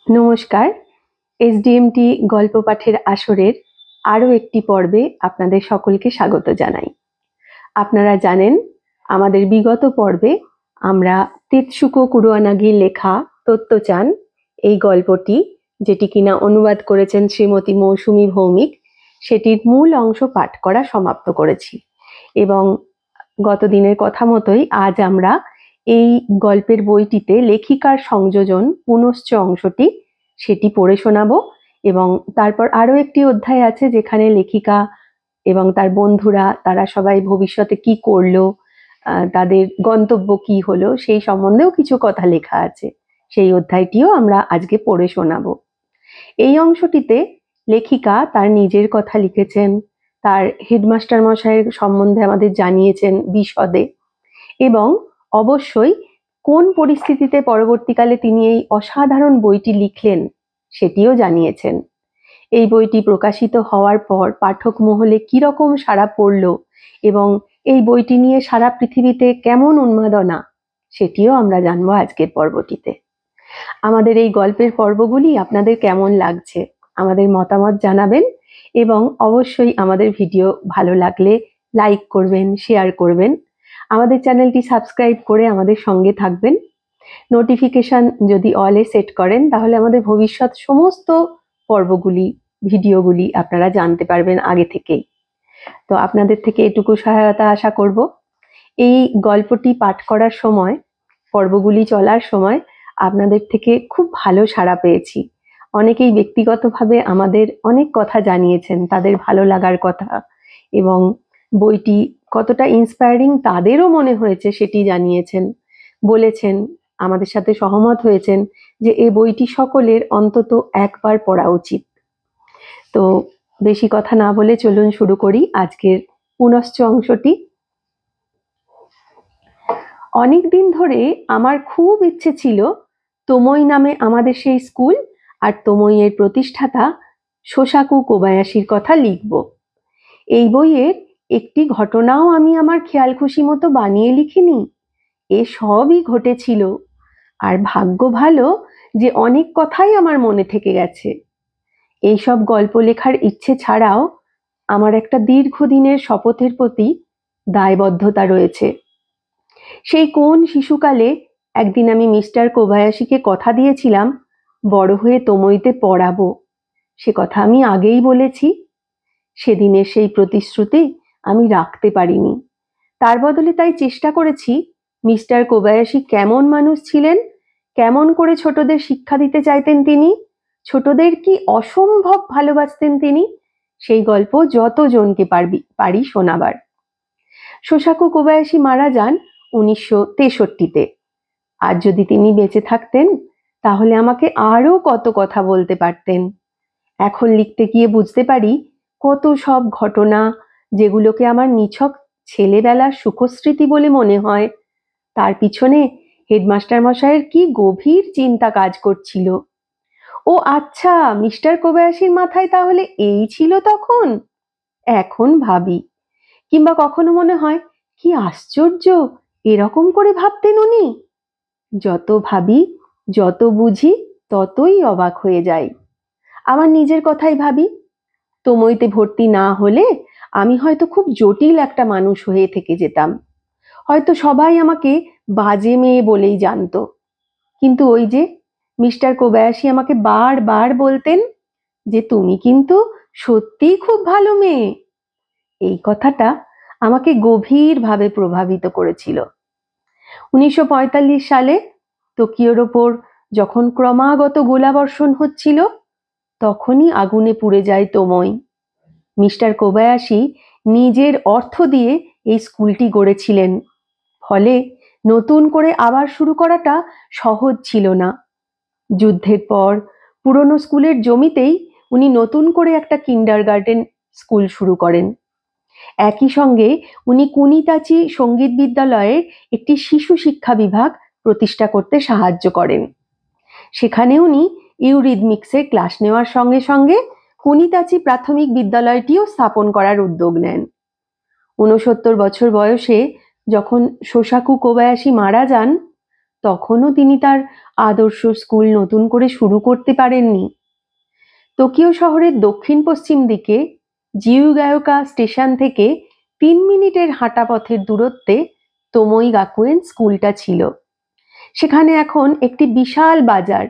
নমস্কার। এসডিএমটি গল্প পাঠের আসরের আরও একটি পর্বে আপনাদের সকলকে স্বাগত জানাই। আপনারা জানেন, আমাদের বিগত পর্বে আমরা তেতসুকো কুরোয়ানাগির লেখা তত্ত্বচান এই গল্পটি, যেটি কিনা অনুবাদ করেছেন শ্রীমতী মৌসুমী ভৌমিক, সেটির মূল অংশ পাঠ করা সমাপ্ত করেছি। এবং গত দিনের কথা মতোই আজ আমরা এই গল্পের বইটিতে লেখিকার সংযোজন পুনশ্চ অংশটি সেটি পড়ে শোনাবো। এবং তারপর আরও একটি অধ্যায় আছে যেখানে লেখিকা এবং তার বন্ধুরা তারা সবাই ভবিষ্যতে কি করলো, তাদের গন্তব্য কি হলো, সেই সম্বন্ধেও কিছু কথা লেখা আছে। সেই অধ্যায়টিও আমরা আজকে পড়ে শোনাবো। এই অংশটিতে লেখিকা তার নিজের কথা লিখেছেন, তার হেডমাস্টার মশাইয়ের সম্বন্ধে আমাদের জানিয়েছেন বিশদে, এবং অবশ্যই কোন পরিস্থিতিতে পরবর্তীকালে তিনি এই অসাধারণ বইটি লিখলেন সেটিও জানিয়েছেন। এই বইটি প্রকাশিত হওয়ার পর পাঠক মহলে কিরকম সাড়া পড়ল এবং এই বইটি নিয়ে সারা পৃথিবীতে কেমন উন্মাদনা, সেটিও আমরা জানবো আজকের পর্বটিতে। আমাদের এই গল্পের পর্বগুলি আপনাদের কেমন লাগছে আমাদের মতামত জানাবেন, এবং অবশ্যই আমাদের ভিডিও ভালো লাগলে লাইক করবেন, শেয়ার করবেন। আমাদের চ্যানেলটি সাবস্ক্রাইব করে আমাদের সঙ্গে থাকবেন। নোটিফিকেশন যদি অলে সেট করেন তাহলে আমাদের ভবিষ্যৎ সমস্ত পর্বগুলি, ভিডিওগুলি আপনারা জানতে পারবেন আগে থেকেই। তো আপনাদের থেকে এটুকু সহায়তা আশা করব। এই গল্পটি পাঠ করার সময়, পর্বগুলি চলার সময় আপনাদের থেকে খুব ভালো সাড়া পেয়েছি। অনেকেই ব্যক্তিগতভাবে আমাদের অনেক কথা জানিয়েছেন, তাদের ভালো লাগার কথা, এবং বইটি কতটা ইন্সপায়ারিং তাদেরও মনে হয়েছে সেটি জানিয়েছেন, বলেছেন, আমাদের সাথে সহমত হয়েছেন যে এই বইটি সকলের অন্তত একবার পড়া উচিত। তো বেশি কথা না বলে চলুন শুরু করি আজকের পুনশ্চ অংশটি। অনেক দিন ধরে আমার খুব ইচ্ছে ছিল তোমই নামে আমাদের সেই স্কুল আর তোমইয়ের প্রতিষ্ঠাতা শোসাকু কোবায়াশির কথা লিখব। এই বইয়ের একটি ঘটনাও আমি আমার খেয়াল খুশি মতো বানিয়ে লিখিনি, এ সবই ঘটেছিল। আর ভাগ্য ভালো যে অনেক কথাই আমার মনে থেকে গেছে। এইসব গল্প লেখার ইচ্ছে ছাড়াও আমার একটা দীর্ঘদিনের শপথের প্রতি দায়বদ্ধতা রয়েছে। সেই কোন শিশুকালে একদিন আমি মিস্টার কোবায়াশিকে কথা দিয়েছিলাম বড় হয়ে তোমইতে পড়াবো। সে কথা আমি আগেই বলেছি। সেদিনের সেই প্রতিশ্রুতি আমি রাখতে পারিনি। তার বদলে তাই চেষ্টা করেছি মিস্টার কোবায়াশি কেমন মানুষ ছিলেন, কেমন করে ছোটদের শিক্ষা দিতে চাইতেন তিনি, ছোটদের কি অসম্ভব ভালোবাসতেন তিনি, সেই গল্প যতজনকে পারি শোনাবার। শোসাকু কোবায়াশি মারা যান 1963-তে। আর যদি তিনি বেঁচে থাকতেন তাহলে আমাকে আরো কত কথা বলতে পারতেন। এখন লিখতে গিয়ে বুঝতে পারি কত সব ঘটনা যেগুলোকে আমার নিছক ছেলেবেলার সুখস্মৃতি বলে মনে হয়, তার পিছনে হেডমাস্টার মশাইয়ের কি গভীর চিন্তা কাজ করছিল। ও আচ্ছা, মিস্টার কোবায়াশির মাথায় তাহলে এই ছিল তখন। এখন ভাবি, কিংবা কখনো মনে হয় কি আশ্চর্য, এরকম করে ভাবতেন উনি। যত ভাবি, যত বুঝি, ততই অবাক হয়ে যাই। আমার নিজের কথাই ভাবি, তোমইতে ভর্তি না হলে আমি হয়তো খুব জটিল একটা মানুষ হয়ে থেকে যেতাম। হয়তো সবাই আমাকে বাজে মেয়ে বলেই জানতো। কিন্তু ওই যে মিস্টার কোবায়াশি আমাকে বারবার বলতেন যে তুমি কিন্তু সত্যিই খুব ভালো মেয়ে। এই কথাটা আমাকে গভীরভাবে প্রভাবিত করেছিল। 1945 সালে টোকিওর ওপর যখন ক্রমাগত গোলাবর্ষণ হচ্ছিল, তখনই আগুনে পুড়ে যায় তোমই। মিস্টার কোবায়াশি নিজের অর্থ দিয়ে এই স্কুলটি গড়েছিলেন, ফলে নতুন করে আবার শুরু করাটা সহজ ছিল না। যুদ্ধের পর পুরনো স্কুলের জমিতেই উনি নতুন করে একটা কিন্ডারগার্টেন স্কুল শুরু করেন। একই সঙ্গে উনি কুনিতাচি সঙ্গীত বিদ্যালয়ের একটি শিশু শিক্ষা বিভাগ প্রতিষ্ঠা করতে সাহায্য করেন। সেখানে উনি ইউরিদমিক্সের ক্লাস নেওয়ার সঙ্গে সঙ্গে কুনিতাচি প্রাথমিক বিদ্যালয়টিও স্থাপন করার উদ্যোগ নেন। 69 বছর বয়সে যখন শোসাকু কোবায়াশি মারা যান, তখনও তিনি তার আদর্শ স্কুল নতুন করে শুরু করতে পারেননি। টোকিও শহরের দক্ষিণ পশ্চিম দিকে জিউগায়োকা স্টেশন থেকে 3 মিনিটের হাঁটা পথের দূরত্বে তোমই গাকুয়েন স্কুলটা ছিল। সেখানে এখন একটি বিশাল বাজার,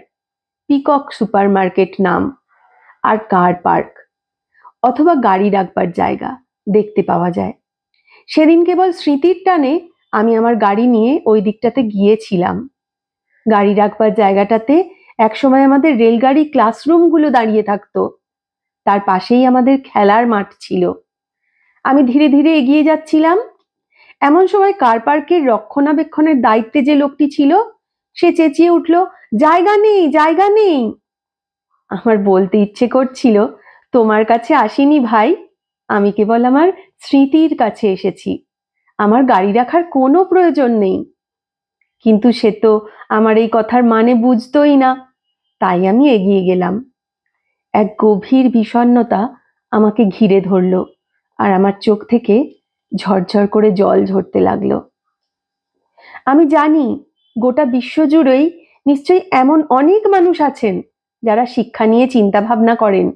পিকক সুপারমার্কেট নাম, আর কার পার্ক অথবা গাড়ি রাখবার জায়গা দেখতে পাওয়া যায়। সেদিন কেবল স্মৃতির টানে আমি আমার গাড়ি নিয়ে ওই দিকটাতে গিয়েছিলাম। গাড়ি রাখবার জায়গাটাতে একসময় আমাদের রেলগাড়ি ক্লাসরুমগুলো দাঁড়িয়ে থাকতো, তার পাশেই আমাদের খেলার মাঠ ছিল। আমি ধীরে ধীরে এগিয়ে যাচ্ছিলাম। এমন সময় কার পার্কের রক্ষণাবেক্ষণের দায়িত্বে যে লোকটি ছিল সে চেঁচিয়ে উঠল, জায়গা নেই, জায়গা নেই। আমার বলতে ইচ্ছে করছিল, তোমার কাছে আসিনি ভাই, আমি কেবল আমার স্মৃতির কাছে এসেছি, আমার গাড়ি রাখার কোনো প্রয়োজন নেই। কিন্তু সে তো আমার এই কথার মানে বুঝতোই না, তাই আমি এগিয়ে গেলাম। এক গভীর বিষণ্ণতা আমাকে ঘিরে ধরল, আর আমার চোখ থেকে ঝরঝর করে জল ঝরতে লাগলো। আমি জানি গোটা বিশ্বজুড়েই নিশ্চয়ই এমন অনেক মানুষ আছেন যারা শিক্ষা নিয়ে চিন্তা ভাবনা করেন,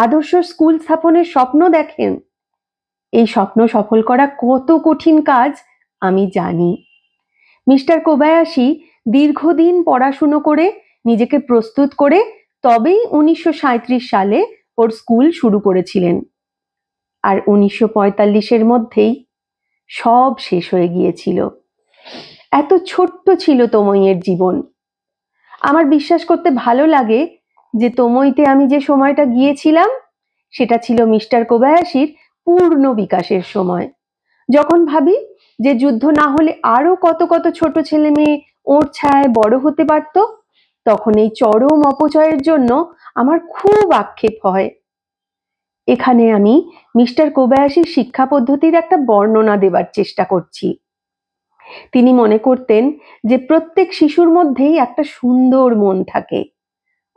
আদর্শ স্কুল স্থাপনের স্বপ্ন দেখেন। এই স্বপ্ন সফল করা কত কঠিন কাজ আমি জানি। মিস্টার কোবায়াশি দীর্ঘদিন পড়াশুনো করে নিজেকে প্রস্তুত করে তবেই 1937 সালে ওর স্কুল শুরু করেছিলেন। আর 1945-এর মধ্যেই সব শেষ হয়ে গিয়েছিল। এত ছোট্ট ছিল তোমইয়ের জীবন। আমার বিশ্বাস করতে ভালো লাগে যে তোমইতে আমি যে সময়টা গিয়েছিলাম সেটা ছিল মিস্টার কোবায়াশির পূর্ণ বিকাশের সময়। যখন ভাবি যে যুদ্ধ না হলে আরো কত কত ছোট ছেলে মেয়ে ওর ছায়ায় বড় হতে পারত, তখন এই চরম অপচয়ের জন্য আমার খুব আক্ষেপ হয়। এখানে আমি মিস্টার কোবায়াশির শিক্ষা পদ্ধতির একটা বর্ণনা দেবার চেষ্টা করছি। তিনি মনে করতেন যে প্রত্যেক শিশুর মধ্যেই একটা সুন্দর মন থাকে।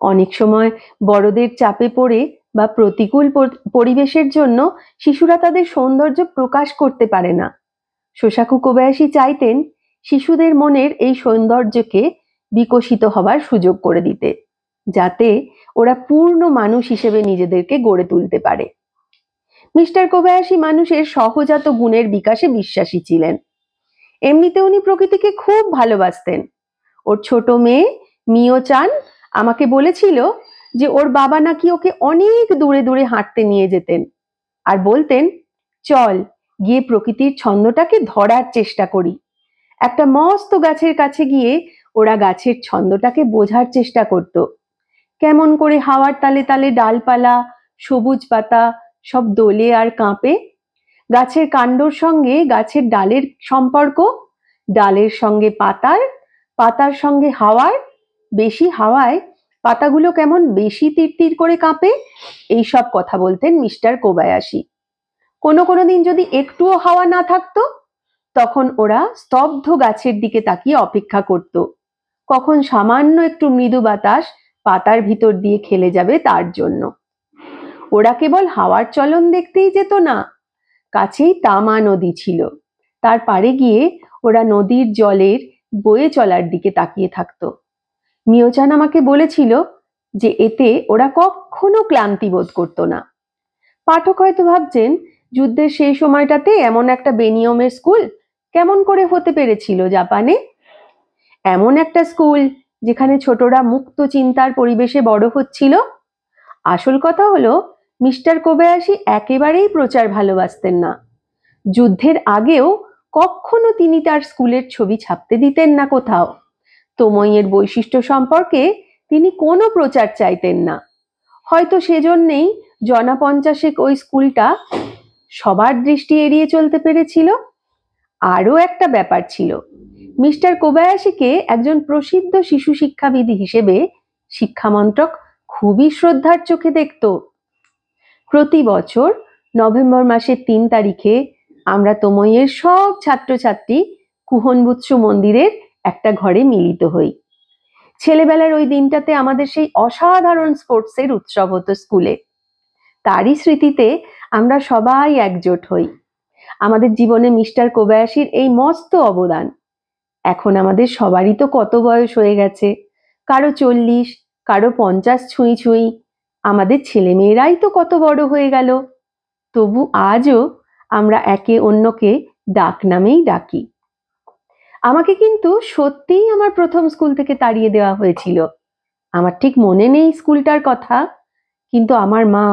অনেক সময় বড়দের চাপে পড়ে বা প্রতিকূল পরিবেশের জন্য শিশুরা তাদের সৌন্দর্য প্রকাশ করতে পারে না। শোসাকু কোবায়াশি চাইতেন শিশুদের মনের এই সৌন্দর্যকে বিকশিত হবার সুযোগ করে দিতে, যাতে ওরা পূর্ণ মানুষ হিসেবে নিজেদেরকে গড়ে তুলতে পারে। মিস্টার কোবায়াশি মানুষের সহজাত গুণের বিকাশে বিশ্বাসী ছিলেন। এমনিতে উনি প্রকৃতিকে খুব ভালোবাসতেন। ওর ছোট মেয়ে মিও চান আমাকে বলেছিল যে ওর বাবা নাকি ওকে অনেক দূরে দূরে হাঁটতে নিয়ে যেতেন আর বলতেন, চল গিয়ে প্রকৃতির ছন্দটাকে ধরার চেষ্টা করি। একটা মস্ত গাছের কাছে গিয়ে ওরা গাছের ছন্দটাকে বোঝার চেষ্টা করত। কেমন করে হাওয়ার তালে তালে ডালপালা, সবুজ পাতা সব দোলে আর কাঁপে, গাছের কাণ্ডর সঙ্গে গাছের ডালের সম্পর্ক, ডালের সঙ্গে পাতার, পাতার সঙ্গে হাওয়ার, বেশি হাওয়ায় পাতাগুলো কেমন বেশি তিরতির করে কাঁপে, এইসব কথা বলতেন মিস্টার কোবায়াশি। কোনো কোনো দিন যদি একটুও হাওয়া না থাকতো, তখন ওরা স্তব্ধ গাছের দিকে তাকিয়ে অপেক্ষা করত, কখন সামান্য একটু মৃদু বাতাস পাতার ভিতর দিয়ে খেলে যাবে তার জন্য। ওরা কেবল হাওয়ার চলন দেখতেই যেত না, কাছেই তামা নদী ছিল, তার পাড়ে গিয়ে ওরা নদীর জলের বয়ে চলার দিকে তাকিয়ে থাকতো। মিওচান আমাকে বলেছিল যে এতে ওরা কখনো ক্লান্তি বোধ করতো না। পাঠক হয়তো ভাবছেন, যুদ্ধের সেই সময়টাতে এমন একটা বেনিয়মের স্কুল কেমন করে হতে পেরেছিল জাপানে? এমন একটা স্কুল যেখানে ছোটরা মুক্ত চিন্তার পরিবেশে বড় হচ্ছিল। আসল কথা হলো, মিস্টার কোবায়াশি একেবারেই প্রচার ভালোবাসতেন না। যুদ্ধের আগেও কখনো তিনি তার স্কুলের ছবি ছাপতে দিতেন না কোথাও। তোমইয়ের বৈশিষ্ট্য সম্পর্কে তিনি কোনো প্রচার চাইতেন না। হয়তো সেজন্যেই জনা 50 ওই স্কুলটা সবার দৃষ্টি এড়িয়ে চলতে পেরেছিল। আরও একটা ব্যাপার ছিল, মিস্টার কোবায়াশিকে একজন প্রসিদ্ধ শিশু শিক্ষাবিদ হিসেবে শিক্ষামন্ত্রক খুবই শ্রদ্ধার চোখে দেখত। প্রতি বছর নভেম্বর মাসের 3 তারিখে আমরা তোমইয়ের সব ছাত্রছাত্রী কুহনবুৎসু মন্দিরের একটা ঘরে মিলিত হই। ছেলেবেলার ওই দিনটাতে আমাদের সেই অসাধারণ স্পোর্টসের উৎসব হতো স্কুলে। তারই স্মৃতিতে আমরা সবাই একজোট হই। আমাদের জীবনে মিস্টার কোবায়াশির এই মস্ত অবদান। এখন আমাদের সবারই তো কত বয়স হয়ে গেছে, কারো 40, কারো 50 ছুঁই ছুঁই। আমাদের ছেলেমেয়েরাই তো কত বড় হয়ে গেল, তবু আজও আমরা একে অন্যকে ডাক নামেই ডাকি। আমাকে কিন্তু সত্যিই আমার প্রথম স্কুল থেকে তাড়িয়ে দেওয়া হয়েছিল। আমার ঠিক মনে নেই স্কুলটার কথা, কিন্তু আমার মা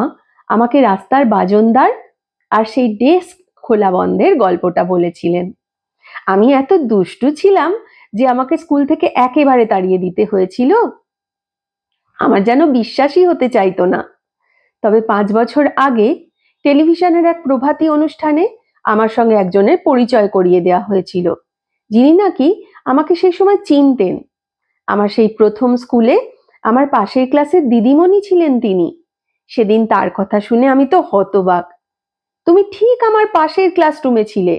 আমাকে রাস্তার বাজনদার আর সেই ডেস্ক খোলা বন্ধের গল্পটা বলেছিলেন। আমি এত দুষ্টু ছিলাম যে আমাকে স্কুল থেকে একেবারে তাড়িয়ে দিতে হয়েছিল। আমার যেন বিশ্বাসই হতে চাইতো না। তবে 5 বছর আগে টেলিভিশনের এক প্রভাতী অনুষ্ঠানে আমার সঙ্গে একজনের পরিচয় করিয়ে দেওয়া হয়েছিল, যিনি নাকি আমাকে সেই সময় চিনতেন। আমার সেই প্রথম স্কুলে আমার পাশের ক্লাসের দিদিমণি ছিলেন তিনি। সেদিন তার কথা শুনে আমি তো হতবাক। তুমি ঠিক আমার পাশের ক্লাসরুমে ছিলে।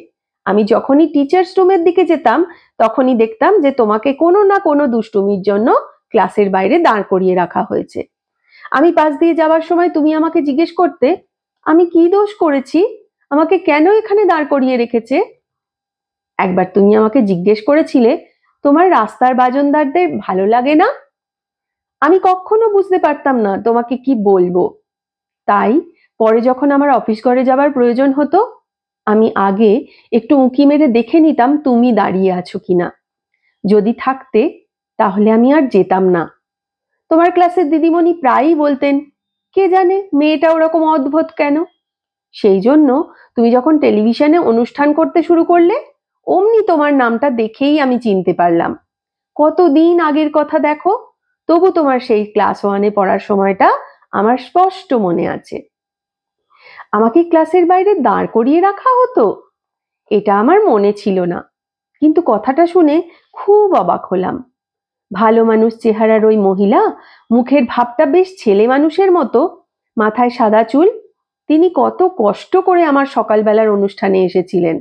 আমি যখনই টিচার্স রুমের দিকে যেতাম তখনই দেখতাম যে তোমাকে কোনো না কোনো দুষ্টুমির জন্য ক্লাসের বাইরে দাঁড় করিয়ে রাখা হয়েছে। আমি পাশ দিয়ে যাওয়ার সময় তুমি আমাকে জিজ্ঞেস করতে, আমি কি দোষ করেছি, আমাকে কেন এখানে দাঁড় করিয়ে রেখেছে। একবার তুমি আমাকে জিজ্ঞেস করেছিলে, তোমার রাস্তার বাজনদারদের ভালো লাগে না। আমি কখনো বুঝতে পারতাম না তোমাকে কি বলবো। তাই পরে যখন আমার অফিস ঘরে যাবার প্রয়োজন হতো, আমি আগে একটু উঁকি মেরে দেখে নিতাম তুমি দাঁড়িয়ে আছো কিনা। যদি থাকতে তাহলে আমি আর যেতাম না। তোমার ক্লাসের দিদিমণি প্রায়ই বলতেন, কে জানে মেয়েটা ওরকম অদ্ভুত কেন। সেই জন্য তুমি যখন টেলিভিশনে অনুষ্ঠান করতে শুরু করলে, অমনি তোমার নামটা দেখেই আমি চিনতে পারলাম। কতদিন আগের কথা দেখো, তবু তোমার সেই ক্লাস 1-এ পড়ার সময়টা আমার স্পষ্ট মনে আছে। আমাকে ক্লাসের বাইরে দাঁড় করিয়ে রাখা হতো, এটা আমার মনে ছিল না, কিন্তু কথাটা শুনে খুব অবাক হলাম। ভালো মানুষ চেহারার ওই মহিলা, মুখের ভাবটা বেশ ছেলে মানুষের মতো, মাথায় সাদা চুল, তিনি কত কষ্ট করে আমার সকালবেলার অনুষ্ঠানে এসেছিলেন,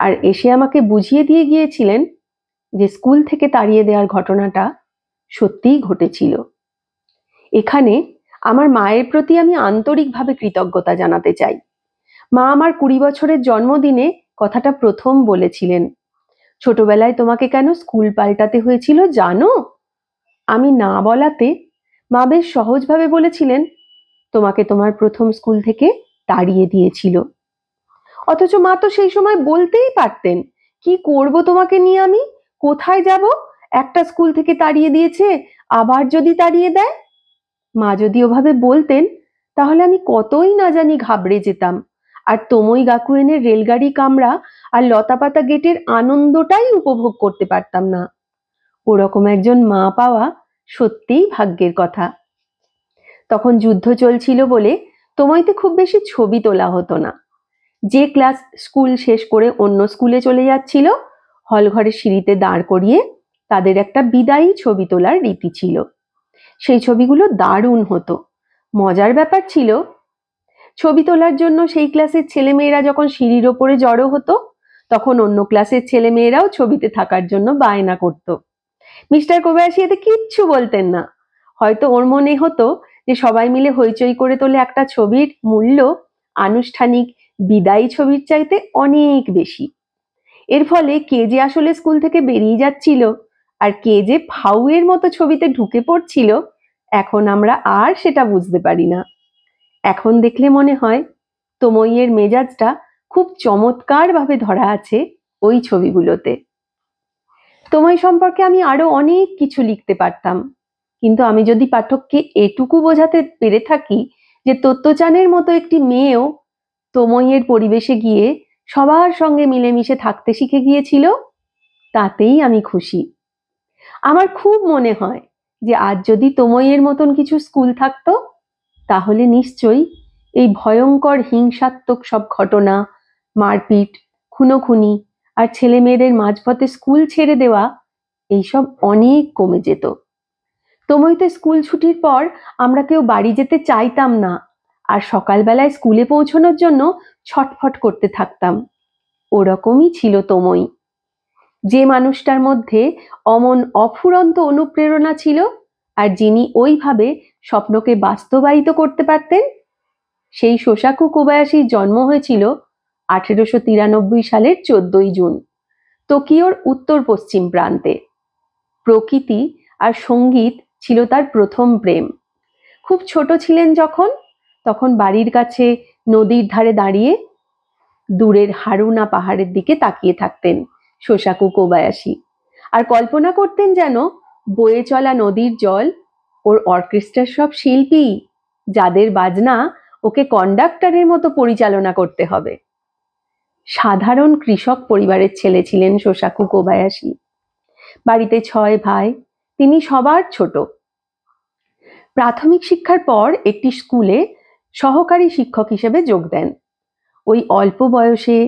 আর এসে আমাকে বুঝিয়ে দিয়ে গিয়েছিলেন যে স্কুল থেকে তাড়িয়ে দেওয়ার ঘটনাটা সত্যিই ঘটেছিল। এখানে আমার মায়ের প্রতি আমি আন্তরিকভাবে কৃতজ্ঞতা জানাতে চাই। মা আমার 20 বছরের জন্মদিনে কথাটা প্রথম বলেছিলেন, ছোটবেলায় তোমাকে কেন স্কুল পাল্টাতে হয়েছিল জানো। আমি না বলাতে মা বেশ সহজভাবে বলেছিলেন, তোমাকে তোমার প্রথম স্কুল থেকে তাড়িয়ে দিয়েছিল। অথচ মা তো সেই সময় বলতেই পারতেন, কি করব তোমাকে নিয়ে আমি, কোথায় যাব, একটা স্কুল থেকে তাড়িয়ে দিয়েছে, আবার যদি তাড়িয়ে দেয়। মা যদি ওভাবে বলতেন তাহলে আমি কতই না জানি ঘাবড়ে যেতাম, আর তমই গাকুয়েনের রেলগাড়ি কামরা আর লতাপাতা গেটের আনন্দটাই উপভোগ করতে পারতাম না। ওরকম একজন মা পাওয়া সত্যিই ভাগ্যের কথা। তখন যুদ্ধ চলছিল বলে তোমাইতে খুব বেশি ছবি তোলা হতো না। যে ক্লাস স্কুল শেষ করে অন্য স্কুলে চলে যাচ্ছিল, হল ঘরের সিঁড়িতে দাঁড় করিয়ে তাদের একটা বিদায়ী ছবি তোলার রীতি ছিল। সেই ছবিগুলো দারুণ হতো। মজার ব্যাপার ছিল, ছবি তোলার জন্য সেই ক্লাসের ছেলেমেয়েরা যখন সিঁড়ির ওপরে জড়ো হতো, তখন অন্য ক্লাসের ছেলেমেয়েরাও ছবিতে থাকার জন্য বায়না করত। মিস্টার কোবায়াশি এতে কিচ্ছু বলতেন না। হয়তো ওর মনে হতো যে সবাই মিলে হইচই করে তোলে একটা ছবির মূল্য আনুষ্ঠানিক বিদায়ী ছবির চাইতে অনেক বেশি। এর ফলে কে যে আসলে স্কুল থেকে বেরিয়ে যাচ্ছিল আর কে যে ফাউয়ের মতো ছবিতে ঢুকে পড়ছিল, এখন আমরা আর সেটা বুঝতে পারি না। এখন দেখলে মনে হয় তমইয়ের মেজাজটা খুব চমৎকারভাবে ধরা আছে ওই ছবিগুলোতে। তোমায় সম্পর্কে আমি আরো অনেক কিছু লিখতে পারতাম, কিন্তু আমি যদি পাঠককে এটুকু বোঝাতে পেরে থাকি যে তত্ত্বচানের মতো একটি মেয়েও তমইয়ের পরিবেশে গিয়ে সবার সঙ্গে মিলেমিশে থাকতে শিখে গিয়েছিল, তাতেই আমি খুশি। আমার খুব মনে হয় যে আজ যদি তমইয়ের মতন কিছু স্কুল থাকতো, তাহলে নিশ্চয়ই এই ভয়ঙ্কর হিংসাত্মক সব ঘটনা, মারপিট, খুনোখুনি আর ছেলে মেয়েদের মাঝপথে স্কুল ছেড়ে দেওয়া, এইসব অনেক কমে যেত। তমইতে স্কুল ছুটির পর আমরা কেউ বাড়ি যেতে চাইতাম না, আর সকালবেলায় স্কুলে পৌঁছানোর জন্য ছটফট করতে থাকতাম। ওরকমই ছিল তমই। যে মানুষটার মধ্যে অমন অফুরন্ত অনুপ্রেরণা ছিল, আর যিনি ওইভাবে স্বপ্নকে বাস্তবায়িত করতে পারতেন, সেই শোসাকু কোবায়াশির জন্ম হয়েছিল 1893 সালের 14ই জুন। টোকিওর উত্তর পশ্চিম প্রান্তে। প্রকৃতি আর সঙ্গীত ছিল তার প্রথম প্রেম। খুব ছোট ছিলেন তখন বাড়ির কাছে নদীর ধারে দাঁড়িয়ে দূরের হারুনা পাহাড়ের দিকে তাকিয়ে থাকতেন শোসাকু কোবায়াশি, আর কল্পনা করতেন যেন বয়ে চলা নদীর জল ওর অর্কেস্ট্রার সব শিল্পী, যাদের বাজনা ওকে কন্ডাক্টরের মতো পরিচালনা করতে হবে। সাধারণ কৃষক পরিবারের ছেলে ছিলেন শোসাকু কোবায়াশি। বাড়িতে 6 ভাই, তিনি সবার ছোট। প্রাথমিক শিক্ষার পর একটি স্কুলে সহকারী শিক্ষক হিসেবে যোগ দেন। ওই অল্প বয়সে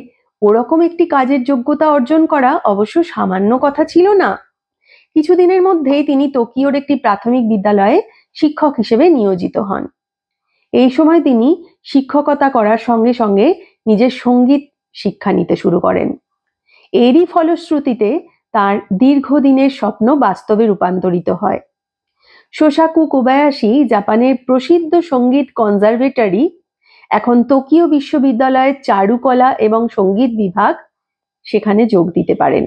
ওরকম একটি কাজের যোগ্যতা অর্জন করা অবশ্য সামান্য কথা ছিল না। কিছুদিনের মধ্যেই তিনি টোকিওর একটি প্রাথমিক বিদ্যালয়ে শিক্ষক হিসেবে নিয়োজিত হন। এই সময় তিনি শিক্ষকতা করার সঙ্গে সঙ্গে নিজের সঙ্গীত শিক্ষা নিতে শুরু করেন। এরই ফলশ্রুতিতে তার দীর্ঘদিনের স্বপ্ন বাস্তবে রূপান্তরিত হয়। শোসাকু কোবায়াশি জাপানের প্রসিদ্ধ সঙ্গীত কনজারভেটরি, এখন টোকিও বিশ্ববিদ্যালয়ের চারুকলা এবং সঙ্গীত বিভাগ, সেখানে যোগ দিতে পারেন।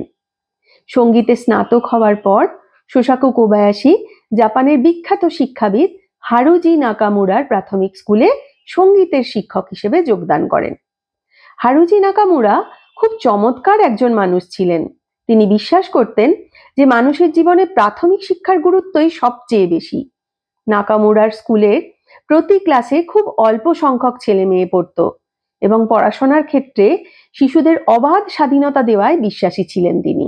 সঙ্গীতে স্নাতক হওয়ার পর শোসাকু কোবায়াশি জাপানের বিখ্যাত শিক্ষাবিদ হারুজি নাকামুরার প্রাথমিক স্কুলে সঙ্গীতের শিক্ষক হিসেবে যোগদান করেন। হারুজি নাকামুরা খুব চমৎকার একজন মানুষ ছিলেন। তিনি বিশ্বাস করতেন যে মানুষের জীবনে প্রাথমিক শিক্ষার গুরুত্বই সবচেয়ে বেশি। নাকামুরার স্কুলের প্রতি ক্লাসে খুব অল্প সংখ্যক ছেলে মেয়ে পড়ত এবং পড়াশোনার ক্ষেত্রে শিশুদের অবাধ স্বাধীনতা দেওয়ায় বিশ্বাসী ছিলেন তিনি।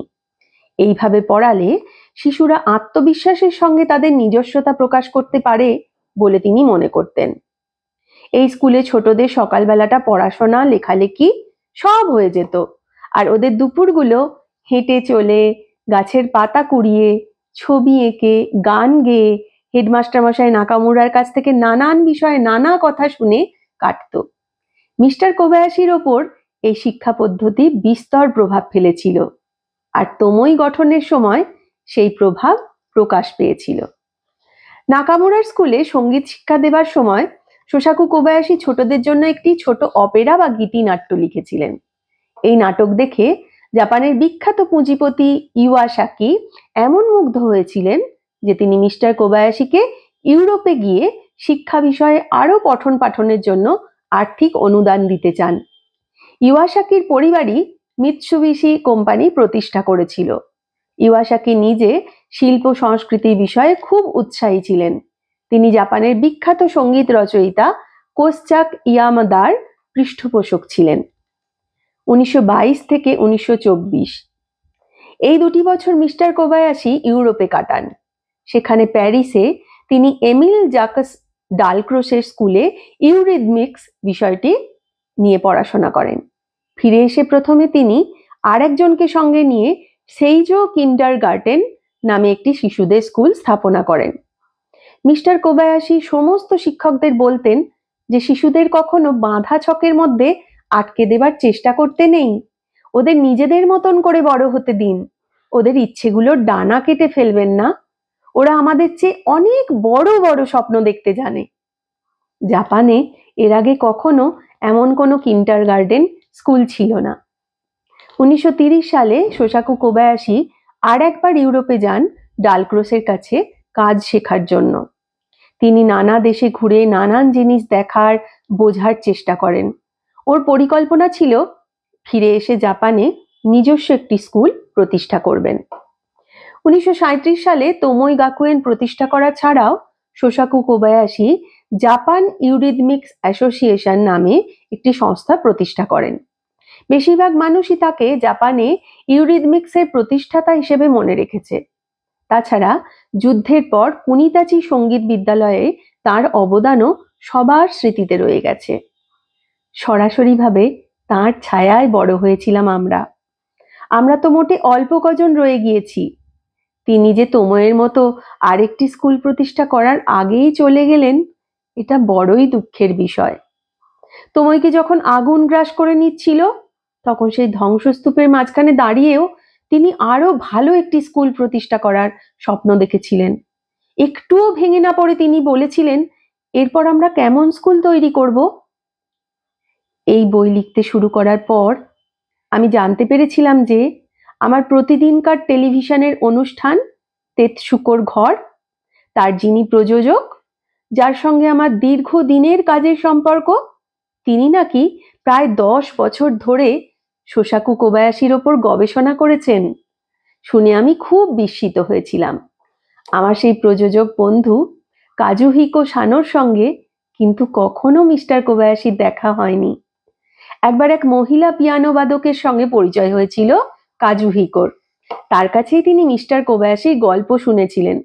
এইভাবে পড়ালে শিশুরা আত্মবিশ্বাসের সঙ্গে তাদের নিজস্বতা প্রকাশ করতে পারে বলে তিনি মনে করতেন। এই স্কুলে ছোটদের সকালবেলাটা পড়াশোনা, লেখালেখি সব হয়ে যেত, আর ওদের দুপুরগুলো হেঁটে চলে, গাছের পাতা কুড়িয়ে, ছবি এঁকে, গান গেয়ে হেডমাস্টার মশাই নাকামুরার কাছ থেকে নানান বিষয়ে নানা কথা শুনে কাটত। মিস্টার কোবায়াশির ওপর এই শিক্ষা পদ্ধতি বিস্তর প্রভাব ফেলেছিল, আর তোমই গঠনের সময় সেই প্রভাব প্রকাশ পেয়েছিল। নাকামুরার স্কুলে সঙ্গীত শিক্ষা দেবার সময় শোসাকু কোবায়াশি ছোটদের জন্য একটি ছোট অপেরা বা গীতিনাট্য লিখেছিলেন। এই নাটক দেখে জাপানের বিখ্যাত পুঁজিপতি ইওয়াসাকি এমন মুগ্ধ হয়েছিলেন যে তিনি মিস্টার কোবায়াশিকে ইউরোপে গিয়ে শিক্ষা বিষয়ে আরো পঠন পাঠনের জন্য আর্থিক অনুদান দিতে চান। ইওয়াসাকির পরিবারই মিৎসুবিশি কোম্পানি প্রতিষ্ঠা করেছিল। ইওয়াসাকি নিজে শিল্প সংস্কৃতির বিষয়ে খুব উৎসাহী ছিলেন। তিনি জাপানের বিখ্যাত সঙ্গীত রচয়িতা কোসচাক ইয়ামাদার পৃষ্ঠপোষক ছিলেন। 1922 থেকে 1924 এই 2 বছর মিস্টার কোবায়াশি ইউরোপে কাটান। সেখানে প্যারিসে তিনি এমিল জাকস ডালক্রোসের স্কুলে ইউরিদমিক্স বিষয়টি নিয়ে পড়াশোনা করেন। ফিরে এসে প্রথমে তিনি আরেকজনকে সঙ্গে নিয়ে সেইজো কিন্ডারগার্টেন নামে একটি শিশুদের স্কুল স্থাপনা করেন। মিস্টার কোবায়াশি সমস্ত শিক্ষকদের বলতেন যে শিশুদের কখনো বাঁধা ছকের মধ্যে আটকে দেবার চেষ্টা করতে নেই, ওদের নিজেদের মতন করে বড় হতে দিন, ওদের ইচ্ছেগুলোর ডানা কেটে ফেলবেন না, ওরা আমাদের চেয়ে অনেক বড় বড় স্বপ্ন দেখতে জানে। জাপানে এর আগে কখনো এমন কোনো কিন্ডারগার্টেন স্কুল ছিল না। 1930 সালে শোসাকু কোবায়াশি আর একবার ইউরোপে যান ডালক্রোসের কাছে কাজ শেখার জন্য। তিনি নানা দেশে ঘুরে নানান জিনিস দেখার, বোঝার চেষ্টা করেন। ওর পরিকল্পনা ছিল ফিরে এসে জাপানে নিজস্ব একটি স্কুল প্রতিষ্ঠা করবেন। 1937 সালে তোমই গাকুয়েন প্রতিষ্ঠা করা ছাড়াও শোসাকু কোবায়াশি জাপান ইউরিদমিক্স অ্যাসোসিয়েশন নামে একটি সংস্থা প্রতিষ্ঠা করেন। বেশিরভাগ মানুষই তাকে জাপানে ইউরিদমিক্সের প্রতিষ্ঠাতা হিসেবে মনে রেখেছে। তাছাড়া যুদ্ধের পর কুনিতাচি সঙ্গীত বিদ্যালয়ে তার অবদানও সবার স্মৃতিতে রয়ে গেছে। সরাসরিভাবে তার ছায়ায় বড় হয়েছিলাম আমরা তো মোটে অল্প কজন রয়ে গিয়েছি। তিনি যে তোময়ের মতো আরেকটি স্কুল প্রতিষ্ঠা করার আগেই চলে গেলেন, এটা বড়ই দুঃখের বিষয়। তোময়কে যখন আগুন গ্রাস করে নিচ্ছিল, তখন সেই ধ্বংসস্তূপের মাঝখানে দাঁড়িয়েও তিনি আরো ভালো একটি স্কুল প্রতিষ্ঠা করার স্বপ্ন দেখেছিলেন। একটুও ভেঙে না পড়ে তিনি বলেছিলেন, এরপর আমরা কেমন স্কুল তৈরি করব। এই বই লিখতে শুরু করার পর আমি জানতে পেরেছিলাম যে আমার প্রতিদিনকার টেলিভিশনের অনুষ্ঠান তেতসুকোর ঘর, তার যিনি প্রযোজক, যার সঙ্গে আমার দীর্ঘদিনের কাজের সম্পর্ক, তিনি নাকি প্রায় 10 বছর ধরে শোসাকু কোবায়াশির ওপর গবেষণা করেছেন। শুনে আমি খুব বিস্মিত হয়েছিলাম। আমার সেই প্রযোজক বন্ধু কাজুহিকো সানোর সঙ্গে কিন্তু কখনো মিস্টার কোবায়াশির দেখা হয়নি। একবার এক মহিলা পিয়ানো বাদকের সঙ্গে পরিচয় হয়েছিল কাজুহিকোর। তার কাছেই তিনি মিস্টার কোবায়াশির গল্প শুনেছিলেন।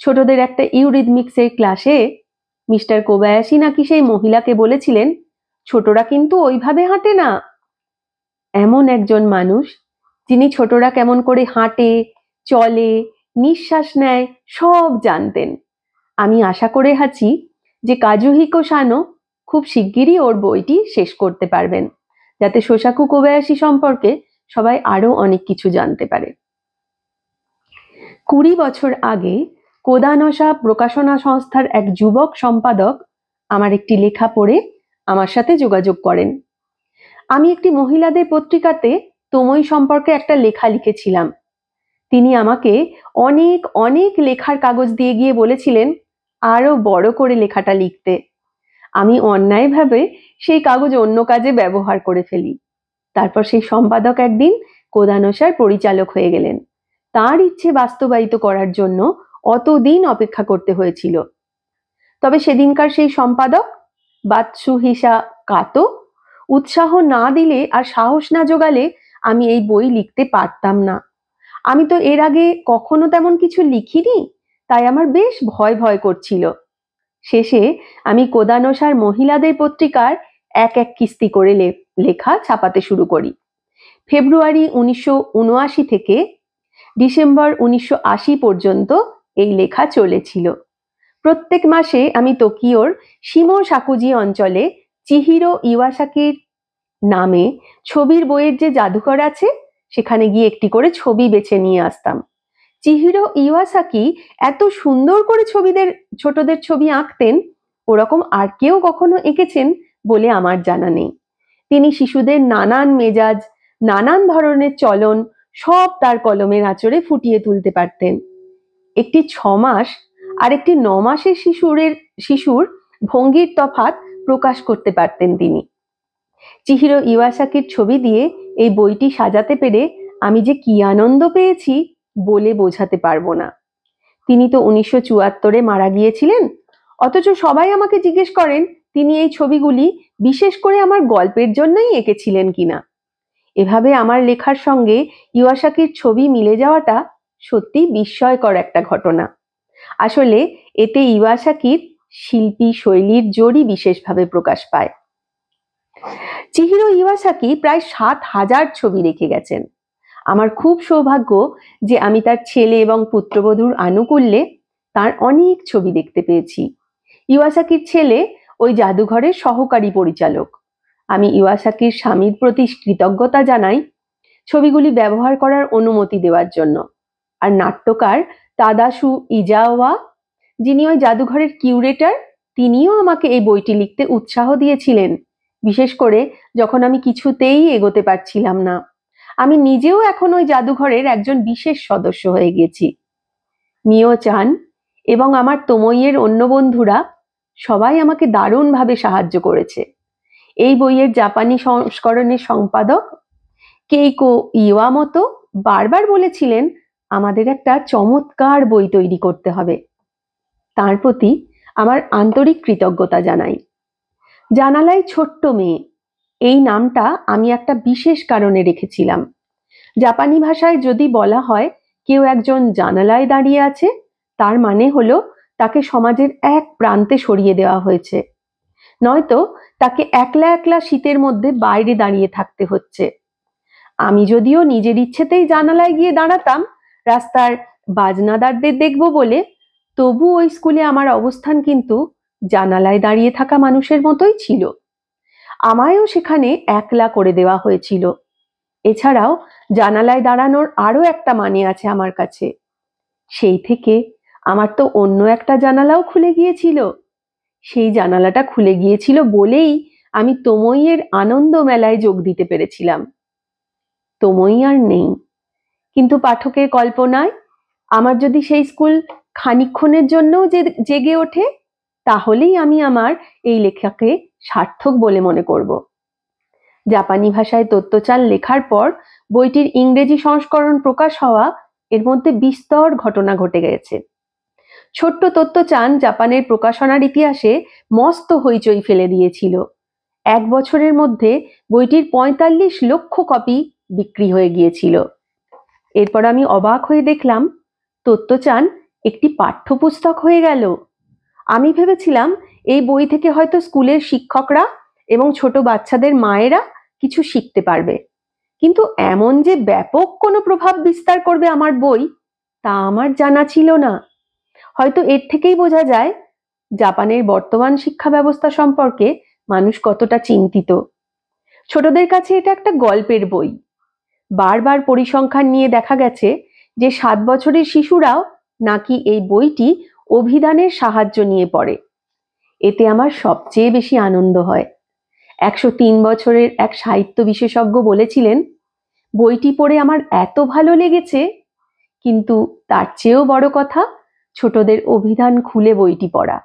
ছোটদের একটা ইউরিদমিক্সের ক্লাসে মিস্টার কোবায়াশি নাকি সেই মহিলাকে বলেছিলেন, ছোটরা কিন্তু ওইভাবে হাঁটে না। এমন একজন মানুষ, যিনি ছোটরা কেমন করে হাঁটে, চলে, নিঃশ্বাস নেয় সব জানতেন। আমি আশা করে আছি যে কাজুহিকো সানো খুব শিগগিরই ওর বইটি শেষ করতে পারবেন, যাতে শোসাকু কোবায়াশি সম্পর্কে সবাই আরো অনেক কিছু জানতে পারে। 20 বছর আগে কোদানসা প্রকাশনা সংস্থার এক যুবক সম্পাদক আমার একটি লেখা পড়ে আমার সাথে যোগাযোগ করেন। আমি একটি মহিলাদের পত্রিকাতে তোমই সম্পর্কে একটা লেখা লিখেছিলাম। তিনি আমাকে অনেক অনেক লেখার কাগজ দিয়ে গিয়ে বলেছিলেন আরো বড় করে লেখাটা লিখতে। আমি অন্যায়ভাবে সেই কাগজ অন্য কাজে ব্যবহার করে ফেলি। তারপর সেই সম্পাদক একদিন কোদানসার পরিচালক হয়ে গেলেন। তার ইচ্ছে বাস্তবায়িত করার জন্য অতদিন অপেক্ষা করতে হয়েছিল। তবে সেদিনকার সেই সম্পাদক বাতসুহিসা কাতো উৎসাহ না দিলে আর সাহস না জোগালে আমি এই বই লিখতে পারতাম না। আমি তো এর আগে কখনো তেমন কিছু লিখিনি, তাই আমার বেশ ভয় ভয় করছিল। শেষে আমি কোদানসার মহিলাদের পত্রিকার এক এক কিস্তি করে লেখা ছাপাতে শুরু করি। ফেব্রুয়ারি 1979 থেকে ডিসেম্বর 1980 পর্যন্ত এই লেখা চলেছিল। প্রত্যেক মাসে আমি টোকিওর শিমোসাকুজি অঞ্চলে চিহিরো ইওয়াসাকির নামে ছবির বইয়ের যে জাদুঘর আছে সেখানে গিয়ে একটি করে ছবি বেছে নিয়ে আসতাম। চিহিরো ইওয়াসাকি এত সুন্দর করে ছোটদের ছবি আঁকতেন, ওরকম আর কেউ কখনো এঁকেছেন বলে আমার জানা নেই। তিনি শিশুদের নানান মেজাজ, নানান ধরনের চলন সব তার কলমের আঁচড়ে ফুটিয়ে তুলতে পারতেন। একটি 6 মাস আর একটি 9 মাসের শিশুর ভঙ্গির তফাৎ প্রকাশ করতে পারতেন তিনি। চিহিরো ইওয়াসাকির ছবি দিয়ে এই বইটি সাজাতে পেরে আমি যে কি আনন্দ পেয়েছি বলে বোঝাতে পারবো না। তিনি তো 1974-এ মারা গিয়েছিলেন, অথচ সবাই আমাকে জিজ্ঞেস করেন তিনি এই ছবিগুলি বিশেষ করে আমার গল্পের জন্যই এঁকেছিলেন কিনা। এভাবে আমার লেখার সঙ্গে ইওয়াসাকির ছবি মিলে যাওয়াটা সত্যি বিস্ময়কর একটা ঘটনা। আসলে এতে ইওয়াসাকির শিল্পী শৈলীর জোরই বিশেষভাবে প্রকাশ পায়। চিহিরো ইওয়াসাকি প্রায় 7,000 ছবি রেখে গেছেন। আমার খুব সৌভাগ্য যে আমি তার ছেলে এবং পুত্রবধূর আনুকূল্যে তার অনেক ছবি দেখতে পেয়েছি। ইওয়াসাকির ছেলে ওই জাদুঘরের সহকারী পরিচালক। আমি ইওয়াসাকির স্বামীর প্রতি কৃতজ্ঞতা জানাই ছবিগুলি ব্যবহার করার অনুমতি দেওয়ার জন্য। আর নাট্যকার তাদাসু ইজাওয়া, যিনি ওই জাদুঘরের কিউরেটর, তিনিও আমাকে এই বইটি লিখতে উৎসাহ দিয়েছিলেন, বিশেষ করে যখন আমি কিছুতেই এগোতে পারছিলাম না। আমি নিজেও এখন ওই জাদুঘরের একজন বিশেষ সদস্য হয়ে গেছি। মিও চান এবং আমার তোমইয়ের অন্য বন্ধুরা সবাই আমাকে দারুণভাবে সাহায্য করেছে। এই বইয়ের জাপানি সংস্করণের সম্পাদক কেইকো ইওয়ামোতো বারবার বলেছিলেন আমাদের একটা চমৎকার বই তৈরি করতে হবে। তার প্রতি আমার আন্তরিক কৃতজ্ঞতা জানাই। জানালায় ছোট্ট মেয়ে, এই নামটা আমি একটা বিশেষ কারণে রেখেছিলাম। জাপানি ভাষায় যদি বলা হয় কেউ একজন জানালায় দাঁড়িয়ে আছে, তার মানে হলো তাকে সমাজের এক প্রান্তে সরিয়ে দেওয়া হয়েছে, নয়তো তাকে একলা একলা শীতের মধ্যে বাইরে দাঁড়িয়ে থাকতে হচ্ছে। আমি যদিও নিজের ইচ্ছেতেই জানালায় গিয়ে দাঁড়াতাম রাস্তার বাজনাদারদের দেখব বলে, তবু ওই স্কুলে আমার অবস্থান কিন্তু জানালায় দাঁড়িয়ে থাকা মানুষের মতোই ছিল। আমায়ও সেখানে একলা করে দেওয়া হয়েছিল। এছাড়াও জানালায় দাঁড়ানোর আরো একটা মানে আছে আমার কাছে। সেই থেকে আমার তো অন্য একটা জানালাও খুলে গিয়েছিল। সেই জানালাটা খুলে গিয়েছিল বলেই আমি তোমইয়ের আনন্দ মেলায় যোগ দিতে পেরেছিলাম। তোমই আর নেই। কিন্তু পাঠকের কল্পনায় আমার যদি সেই স্কুল খানিকক্ষণের জন্যও জেগে ওঠে, তাহলেই আমি আমার এই লেখাকে সার্থক বলে মনে করব। জাপানি ভাষায় তত্ত্বচান লেখার পর বইটির ইংরেজি সংস্করণ প্রকাশ হওয়া, এর মধ্যে বিস্তর ঘটনা ঘটে গেছে। ছোট্ট তত্ত্বচান জাপানের প্রকাশনার ইতিহাসে মস্ত হইচই ফেলে দিয়েছিল। 1 বছরের মধ্যে বইটির 45 লক্ষ কপি বিক্রি হয়ে গিয়েছিল। এরপর আমি অবাক হয়ে দেখলাম তত্ত্বচান একটি পাঠ্যপুস্তক হয়ে গেল। আমি ভেবেছিলাম এই বই থেকে হয়তো স্কুলের শিক্ষকরা এবং ছোট বাচ্চাদের মায়েরা কিছু শিখতে পারবে, কিন্তু এমন যে ব্যাপক কোনো প্রভাব বিস্তার করবে আমার বই, তা আমার জানা ছিল না। হয়তো এর থেকেই বোঝা যায় জাপানের বর্তমান শিক্ষা ব্যবস্থা সম্পর্কে মানুষ কতটা চিন্তিত। ছোটদের কাছে এটা একটা গল্পের বই। বারবার পরিসংখ্যান নিয়ে দেখা গেছে যে 7 বছরের শিশুরাও নাকি এই বইটি অভিধানের সাহায্য নিয়ে পড়ে। এতে আমার সবচেয়ে বেশি আনন্দ হয়। 103 বছরের এক সাহিত্য বিশেষজ্ঞ বলেছিলেন, বইটি পড়ে আমার এত ভালো লেগেছে, কিন্তু তার চেয়েও বড় কথা ছোটদের অভিধান খুলে বইটি পড়া।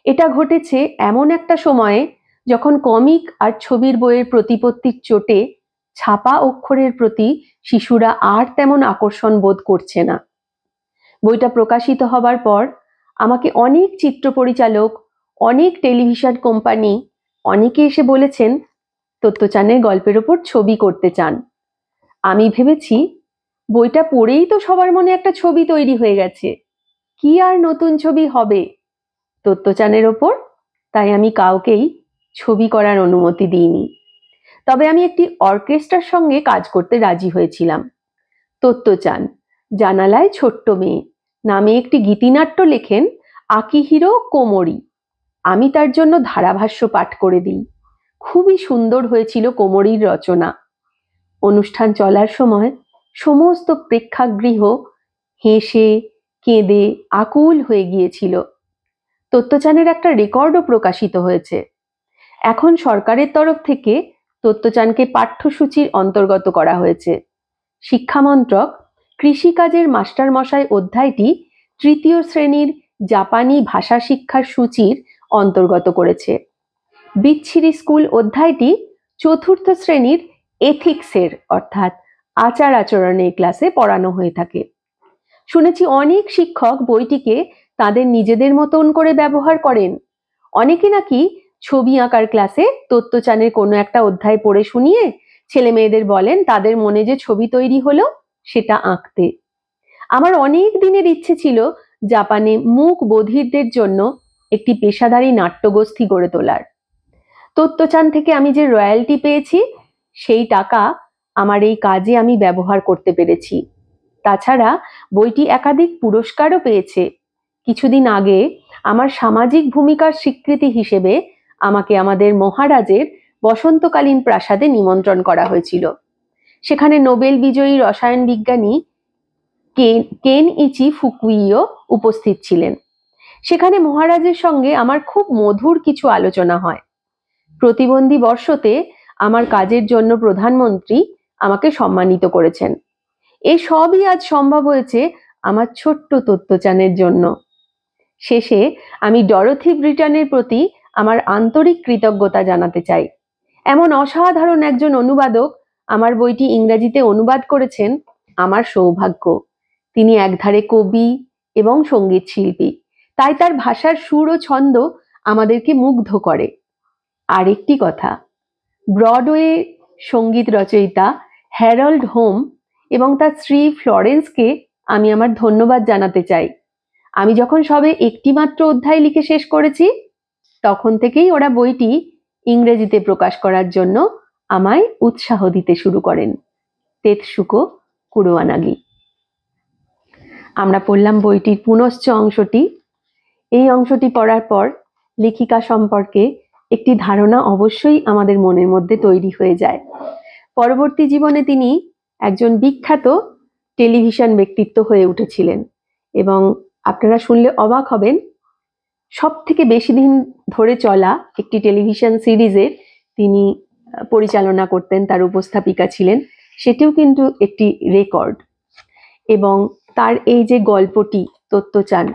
এটা ঘটেছে এমন একটা সময়ে যখন কমিক আর ছবির বইয়ের প্রতিপত্তির চোটে ছাপা অক্ষরের প্রতি শিশুরা আর তেমন আকর্ষণ বোধ করছে না। বইটা প্রকাশিত হবার পর আমাকে অনেক চিত্র পরিচালক, অনেক টেলিভিশন কোম্পানি অনেকে এসে বলেছেন তত্ত্বচানের গল্পের ওপর ছবি করতে চান। আমি ভেবেছি বইটা পড়েই তো সবার মনে একটা ছবি তৈরি হয়ে গেছে, কি আর নতুন ছবি হবে তত্ত্বচানের ওপর। তাই আমি কাউকেই ছবি করার অনুমতি দিইনি। তবে আমি একটি অর্কেস্ট্রার সঙ্গে কাজ করতে রাজি হয়েছিলাম। তত্ত্বচান জানালায় ছোট্ট মেয়ে নামে একটি গীতিনাট্য লেখেন আকিহিরো কোমোরি। আমি তার জন্য ধারাভাষ্য পাঠ করে দিই। খুবই সুন্দর হয়েছিল কোমোরির রচনা। অনুষ্ঠান চলার সময় সমস্ত প্রেক্ষাগৃহ হেসে কেঁদে আকুল হয়ে গিয়েছিল। তত্ত্বচানের একটা রেকর্ডও প্রকাশিত হয়েছে। এখন সরকারের তরফ থেকে তত্ত্বচানকে পাঠ্যসূচির অন্তর্গত করা হয়েছে। শিক্ষামন্ত্রক কৃষিকাজের মাস্টারমশাই অধ্যায়টি 3য় শ্রেণীর জাপানি ভাষা শিক্ষার সূচির অন্তর্গত করেছে। বিচ্ছিরি স্কুল অধ্যায়টি 4র্থ শ্রেণীর এথিক্সের অর্থাৎ আচার আচরণের ক্লাসে পড়ানো হয়ে থাকে। শুনেছি অনেক শিক্ষক বইটিকে তাদের নিজেদের মতন করে ব্যবহার করেন। অনেকে নাকি ছবি আঁকার ক্লাসে তত্ত্বচানের কোনো একটা অধ্যায় পড়ে শুনিয়ে ছেলে মেয়েদের বলেন তাদের মনে যে ছবি তৈরি হলো সেটা আঁকতে। আমার অনেক দিনের ইচ্ছে ছিল জাপানে মূক বধিরদের জন্য একটি পেশাদারী নাট্যগোষ্ঠী গড়ে তোলার। তত্ত্বচান থেকে আমি যে রয়্যালটি পেয়েছি সেই টাকা আমার এই কাজে আমি ব্যবহার করতে পেরেছি। তাছাড়া বইটি একাধিক পুরস্কারও পেয়েছে। কিছুদিন আগে আমার সামাজিক ভূমিকার স্বীকৃতি হিসেবে আমাকে আমাদের মহারাজের বসন্তকালীন প্রাসাদে নিমন্ত্রণ করা হয়েছিল। সেখানে নোবেল বিজয়ী রসায়ন বিজ্ঞানী কেনইচি ফুকুইও উপস্থিত ছিলেন। সেখানে মহারাজের সঙ্গে আমার খুব মধুর কিছু আলোচনা হয়। প্রতিবন্ধী বর্ষতে আমার কাজের জন্য প্রধানমন্ত্রী আমাকে সম্মানিত করেছেন। এই সবই আজ সম্ভব হয়েছে আমার ছোট্ট তত্ত্বচানের জন্য। শেষে আমি ডরোথি ব্রিটনের প্রতি আমার আন্তরিক কৃতজ্ঞতা জানাতে চাই। এমন অসাধারণ একজন অনুবাদক আমার বইটি ইংরেজিতে অনুবাদ করেছেন, আমার সৌভাগ্য। তিনি একধারে কবি এবং সঙ্গীত শিল্পী, তাই তার ভাষার সুর ও ছন্দ আমাদেরকে মুগ্ধ করে। আরেকটি কথা, ব্রডওয়ে সঙ্গীত রচয়িতা হ্যারল্ড হোম এবং তার স্ত্রী ফ্লোরেন্সকে আমি আমার ধন্যবাদ জানাতে চাই। আমি যখন সবে একটি মাত্র অধ্যায় লিখে শেষ করেছি, তখন থেকেই ওরা বইটি ইংরেজিতে প্রকাশ করার জন্য আমায় উৎসাহ দিতে শুরু করেন। তেতসুকো কুরোয়ানাগি। আমরা পড়লাম বইটির পুনশ্চ অংশটি। এই অংশটি পড়ার পর লেখিকা সম্পর্কে একটি ধারণা অবশ্যই আমাদের মনের মধ্যে তৈরি হয়ে যায়। পরবর্তী জীবনে তিনি একজন বিখ্যাত টেলিভিশন ব্যক্তিত্ব হয়ে উঠেছিলেন এবং আপনারা শুনলে অবাক হবেন, সবথেকে বেশি দিন ধরে চলা একটি টেলিভিশন সিরিজের তিনি পরিচালনা করতেন, তার উপস্থাপিকা ছিলেন। সেটিও কিন্তু একটি রেকর্ড। এবং তার এই যে গল্পটি তত্ত্বচান,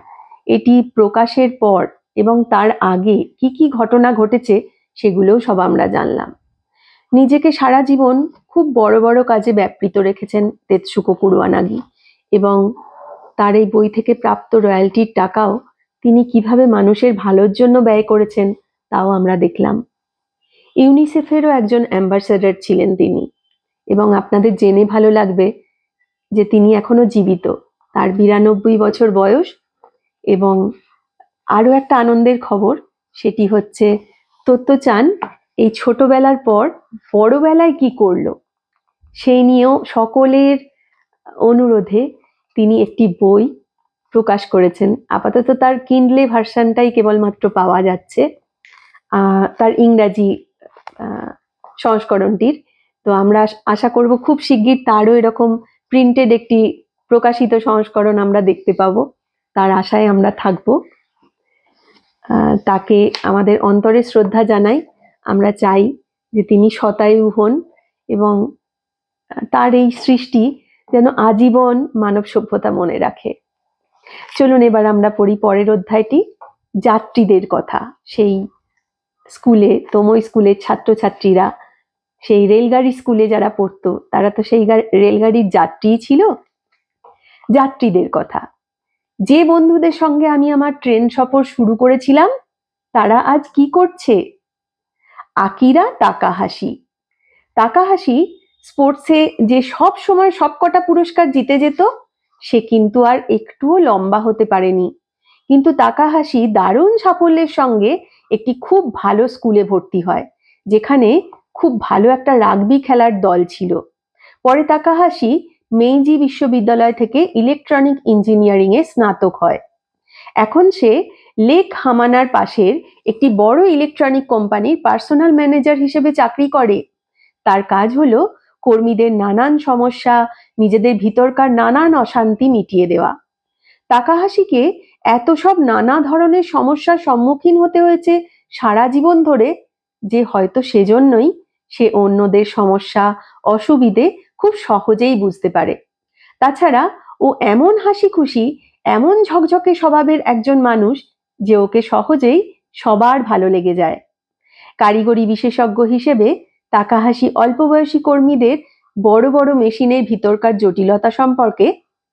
এটি প্রকাশের পর এবং তার আগে কি কি ঘটনা ঘটেছে সেগুলোও সব আমরা জানলাম। নিজেকে সারা জীবন খুব বড় বড় কাজে ব্যাপৃত রেখেছেন তেতসুকো কুরওয়ানাগি, এবং তার এই বই থেকে প্রাপ্ত রয়্যালটির টাকাও তিনি কিভাবে মানুষের ভালোর জন্য ব্যয় করেছেন তাও আমরা দেখলাম। ইউনিসেফেরও একজন অ্যাম্বাসেডর ছিলেন তিনি, এবং আপনাদের জেনে ভালো লাগবে যে তিনি এখনো জীবিত, তার 92 বছর বয়স। এবং আরো একটা আনন্দের খবর, সেটি হচ্ছে তত্ত্বচান এই ছোটবেলার পর বড়বেলায় কি করলো সেই নিয়েও সকলের অনুরোধে তিনি একটি বই প্রকাশ করেছেন। আপাতত তার কিন্ডলে ভার্সনটাই কেবলমাত্র পাওয়া যাচ্ছে, তার ইংরাজি সংস্করণটির। তো আমরা আশা করব খুব শিগগির তারও এরকম প্রিন্টেড একটি প্রকাশিত সংস্করণ আমরা দেখতে পাবো, তার আশায় আমরা থাকবো। তাকে আমাদের অন্তরে শ্রদ্ধা জানাই। আমরা চাই যে তিনি শতায়ু হন এবং তার এই সৃষ্টি যেন আজীবন মানব সভ্যতা মনে রাখে। চলুন এবার আমরা পড়ি পরের অধ্যায়টি, যাত্রীদের কথা। সেই স্কুলে, তোমই স্কুলের ছাত্রছাত্রীরা, সেই রেলগাড়ি স্কুলে যারা পড়তো তারা তো সেই রেলগাড়ির যাত্রীই ছিল। যাত্রীদের কথা, যে বন্ধুদের সঙ্গে আমি আমার ট্রেন সফর শুরু করেছিলাম তারা আজ কি করছে? আকিরা তাকাহাশি। তাকাহাশি স্পোর্টসে যে সব সময় সবকটা পুরস্কার জিতে যেত, সে কিন্তু আর একটুও লম্বা হতে পারেনি। কিন্তু তাকাহাশি দারুণ সাফল্যের সঙ্গে একটি খুব ভালো স্কুলে ভর্তি হয়, যেখানে খুব ভালো একটা রাগবি খেলার দল ছিল। পরে তাকাহাশি মেইজি বিশ্ববিদ্যালয় থেকে ইলেকট্রনিক ইঞ্জিনিয়ারিং এ স্নাতক হয়। এখন সে লেক হামানার পাশের একটি বড় ইলেকট্রনিক কোম্পানির পার্সোনাল ম্যানেজার হিসেবে চাকরি করে। তার কাজ হলো কর্মীদের নানান সমস্যা, নিজেদের ভিতরকার নানান অশান্তি মিটিয়ে দেওয়া। তাকাহাশিকে এত সব নানা ধরনের সমস্যার সম্মুখীন হতে হয়েছে সারা জীবন ধরে, যে হয়তো সেজন্যই সে অন্যদের সমস্যা, অসুবিধে খুব সহজেই বুঝতে পারে। তাছাড়া ও এমন হাসি খুশি, এমন ঝকঝকে স্বভাবের একজন মানুষ যে ওকে সহজেই সবার ভালো লেগে যায়। কারিগরি বিশেষজ্ঞ হিসেবে তাকাহাশি অল্প বয়সী কর্মীদের বড় বড় মেশিনের ভিতরকার জটিলতা সম্পর্কে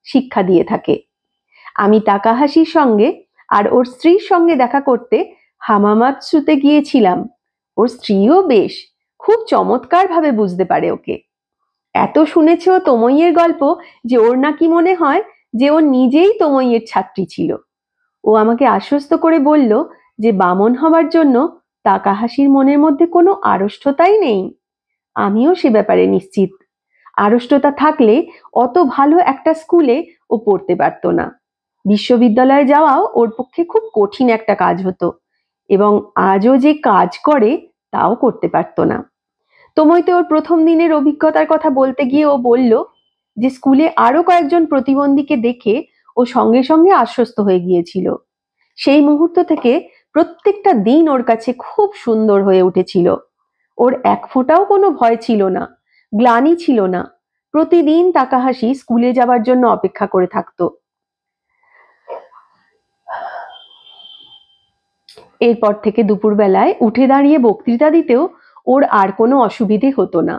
শিক্ষা দিয়ে থাকে। আমি তাকাহাশির সঙ্গে আর ওর স্ত্রীর সঙ্গে দেখা করতে হামামাতসুতে গিয়েছিলাম। ওর স্ত্রীও বেশ খুব চমৎকার ভাবে বুঝতে পারে ওকে। এত শুনেছ তোমইয়ের গল্প যে ওর নাকি মনে হয় যে ও নিজেই তোমইয়ের ছাত্রী ছিল। ও আমাকে আশ্বস্ত করে বলল যে বামন হবার জন্য তাকাহাশির মনের মধ্যে কোনো আড়ষ্টতাই নেই। আমিও সে ব্যাপারে নিশ্চিত। আড়ষ্টতা থাকলে অত ভালো একটা স্কুলে ও পড়তে পারতো না। বিশ্ববিদ্যালয়ে যাওয়াও ওর পক্ষে খুব কঠিন একটা কাজ হতো, এবং আজও যে কাজ করে তাও করতে পারতো না। তোমইতে ওর প্রথম দিনের অভিজ্ঞতার কথা বলতে গিয়ে ও বলল যে স্কুলে আরো কয়েকজন প্রতিবন্ধীকে দেখে ও সঙ্গে সঙ্গে আশ্বস্ত হয়ে গিয়েছিল। সেই মুহূর্ত থেকে প্রত্যেকটা দিন ওর কাছে খুব সুন্দর হয়ে উঠেছিল। ওর এক ফোঁটাও কোনো ভয় ছিল না, গ্লানি ছিল না। প্রতিদিন তাকাহাশি স্কুলে যাবার জন্য অপেক্ষা করে থাকতো। এরপর থেকে দুপুরবেলায় উঠে দাঁড়িয়ে বক্তৃতা দিতেও ওর আর কোনো অসুবিধে হতো না।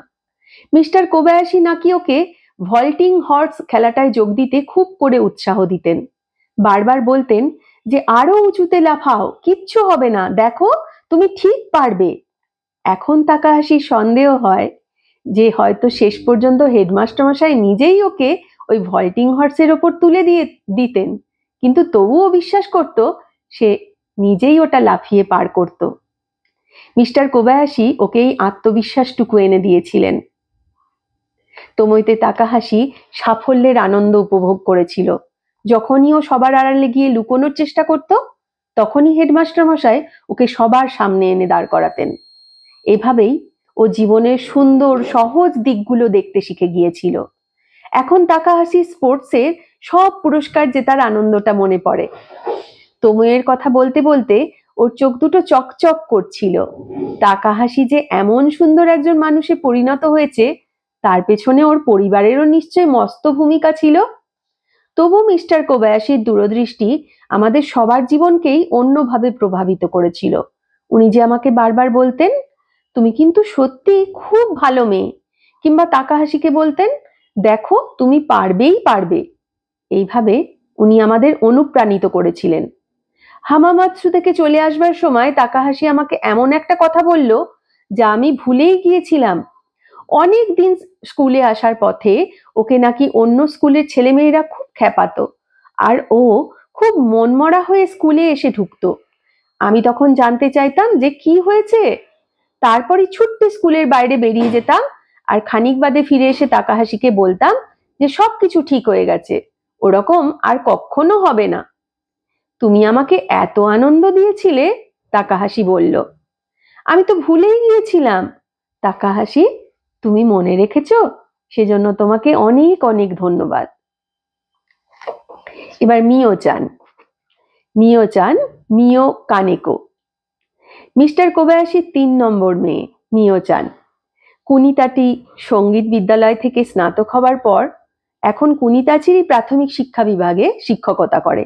মিস্টার কোবায়াশি নাকি ওকে ভল্টিং হর্স খেলাটায় যোগ দিতে খুব করে উৎসাহ দিতেন। বারবার বলতেন যে আরো উঁচুতে লাফাও, কিচ্ছু হবে না, দেখো তুমি ঠিক পারবে। এখন তাকাহাশির সন্দেহ হয় যে হয়তো শেষ পর্যন্ত হেডমাস্টার মশাই নিজেই ওকে ওই ভল্টিং হর্সের ওপর তুলে দিতেন, কিন্তু তবুও বিশ্বাস করত সে নিজেই ওটা লাফিয়ে পার করত। মিস্টার কোবায়াশি ওকে এই আত্মবিশ্বাসটুকু এনে দিয়েছিলেন। তোমইতে তাকাহাশি সাফল্যের আনন্দ উপভোগ করেছিল। যখনই ও সবার আড়ালে গিয়ে লুকোনোর চেষ্টা করত, তখনই হেডমাস্টার মশাই ওকে সবার সামনে এনে দাঁড় করাতেন। এভাবেই ও জীবনের সুন্দর সহজ দিকগুলো দেখতে শিখে গিয়েছিল। এখন তাকাহাশি স্পোর্টসের সব পুরস্কার জেতার আনন্দটা মনে পড়ে। তোমইয়ের কথা বলতে বলতে ওর চোখ দুটো চকচক করছিল। তাকাহাশি যে এমন সুন্দর একজন মানুষে পরিণত হয়েছে তার পেছনে ওর পরিবারেরও নিশ্চয় মস্ত ভূমিকা ছিল। তবু মিস্টার কোবায়াশির দূরদৃষ্টি আমাদের সবার জীবনকেই অন্যভাবে প্রভাবিত করেছিল। উনি যে আমাকে বারবার বলতেন, তুমি কিন্তু সত্যি খুব ভালো মেয়ে, কিংবা তাকাহাশিকে বলতেন, দেখো তুমি পারবেই পারবে। এইভাবে উনি আমাদের অনুপ্রাণিত করেছিলেন। হামামাৎসু থেকে চলে আসবার সময় তাকাহাশি আমাকে এমন একটা কথা বলল যা আমি ভুলেই গিয়েছিলাম। অনেক দিন স্কুলে আসার পথে ওকে নাকি অন্য স্কুলের ছেলেমেয়েরা খুব খেপাতো, আর ও খুব মনমরা হয়ে স্কুলে এসে ঢুকতো। আমি তখন জানতে চাইতাম যে কি হয়েছে, তারপরই ছুটতে স্কুলের বাইরে বেরিয়ে যেতাম, আর খানিক বাদে ফিরে এসে তাকাহাশিকে বলতাম যে সবকিছু ঠিক হয়ে গেছে, ওরকম আর কখনো হবে না। তুমি আমাকে এত আনন্দ দিয়েছিলে, তাকাহাশি বলল। আমি তো ভুলেই গিয়েছিলাম। তাকাহাশি, তুমি মনে রেখেছো, সেজন্য তোমাকে অনেক অনেক ধন্যবাদ। এবার মিও কানেকো, মিস্টার কোবায়াশির 3 নম্বর মেয়ে মিও চান। কুনিতাটি সঙ্গীত বিদ্যালয় থেকে স্নাতক হবার পর এখন কুনিতাচিরই প্রাথমিক শিক্ষা বিভাগে শিক্ষকতা করে।